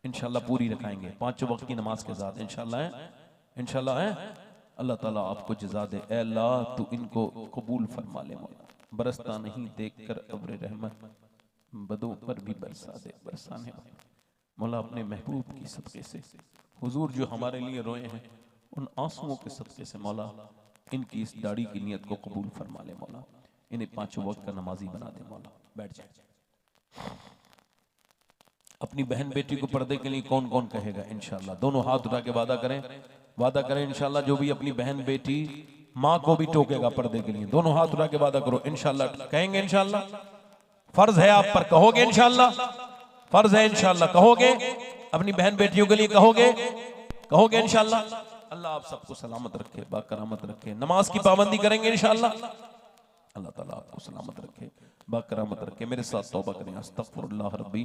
[SPEAKER 1] इंशाअल्लाह पूरी रखाएंगे 5 वक्त की नमाज के साथ, इंशाअल्लाह है, इंशाअल्लाह है। अल्लाह ताला आपको जज़ा दे। ऐ अल्लाह तू इनको कबूल फरमा ले मौला, बरसता नहीं देखकर अब्र रहमत, बदों पर भी बरसा दे बरसाने वाला। मौला अपने महबूब की सदक़े से हुजूर जो हमारे लिए रोए हैं उन आंसुओं के सदक़े से मौला इनकी इस दाढ़ी की नियत को कबूल फरमा ले मौला। इन्हें 5 वक्त का नमाजी बना दे मौला। बैठ जाए। अपनी बहन बेटी को पर्दे के लिए कौन कौन कहेगा इंशाल्लाह? दोनों हाथ उठा के वादा करें इंशाल्लाह। जो भी अपनी बहन बेटी माँ को भी टोकेगा पर्दे के लिए, दोनों हाथ उठा के वादा करो इंशाल्लाह। कहेंगे इंशाल्लाह? फर्ज है आप पर, कहोगे इंशाल्लाह? फर्ज है इंशाल्लाह, कहोगे? अपनी बहन बेटियों के लिए कहोगे इंशाल्लाह? अल्लाह आप सबको सलामत रखे, बाकरामत रखे। नमाज की पाबंदी करेंगे इंशाल्लाह। अल्लाह ताला आपको सलामत रखे, बाकरामत रखे। मेरे साथ तौबा करें। अस्तगफिरुल्लाह रब्बी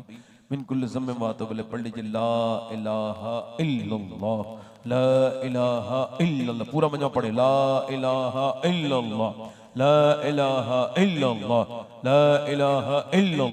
[SPEAKER 1] मिन कुल्लि ज़म्बिन व अतूबु इलैह। पढ़ लीजिए ला इलाहा इल्लल्लाह, ला इलाहा इल्लल्लाह। पूरा मजा पढ़े, ला इलाहा इल्लल्लाह, ला इलाहा इल्लल्लाह, ला इलाहा इल्लल्लाह।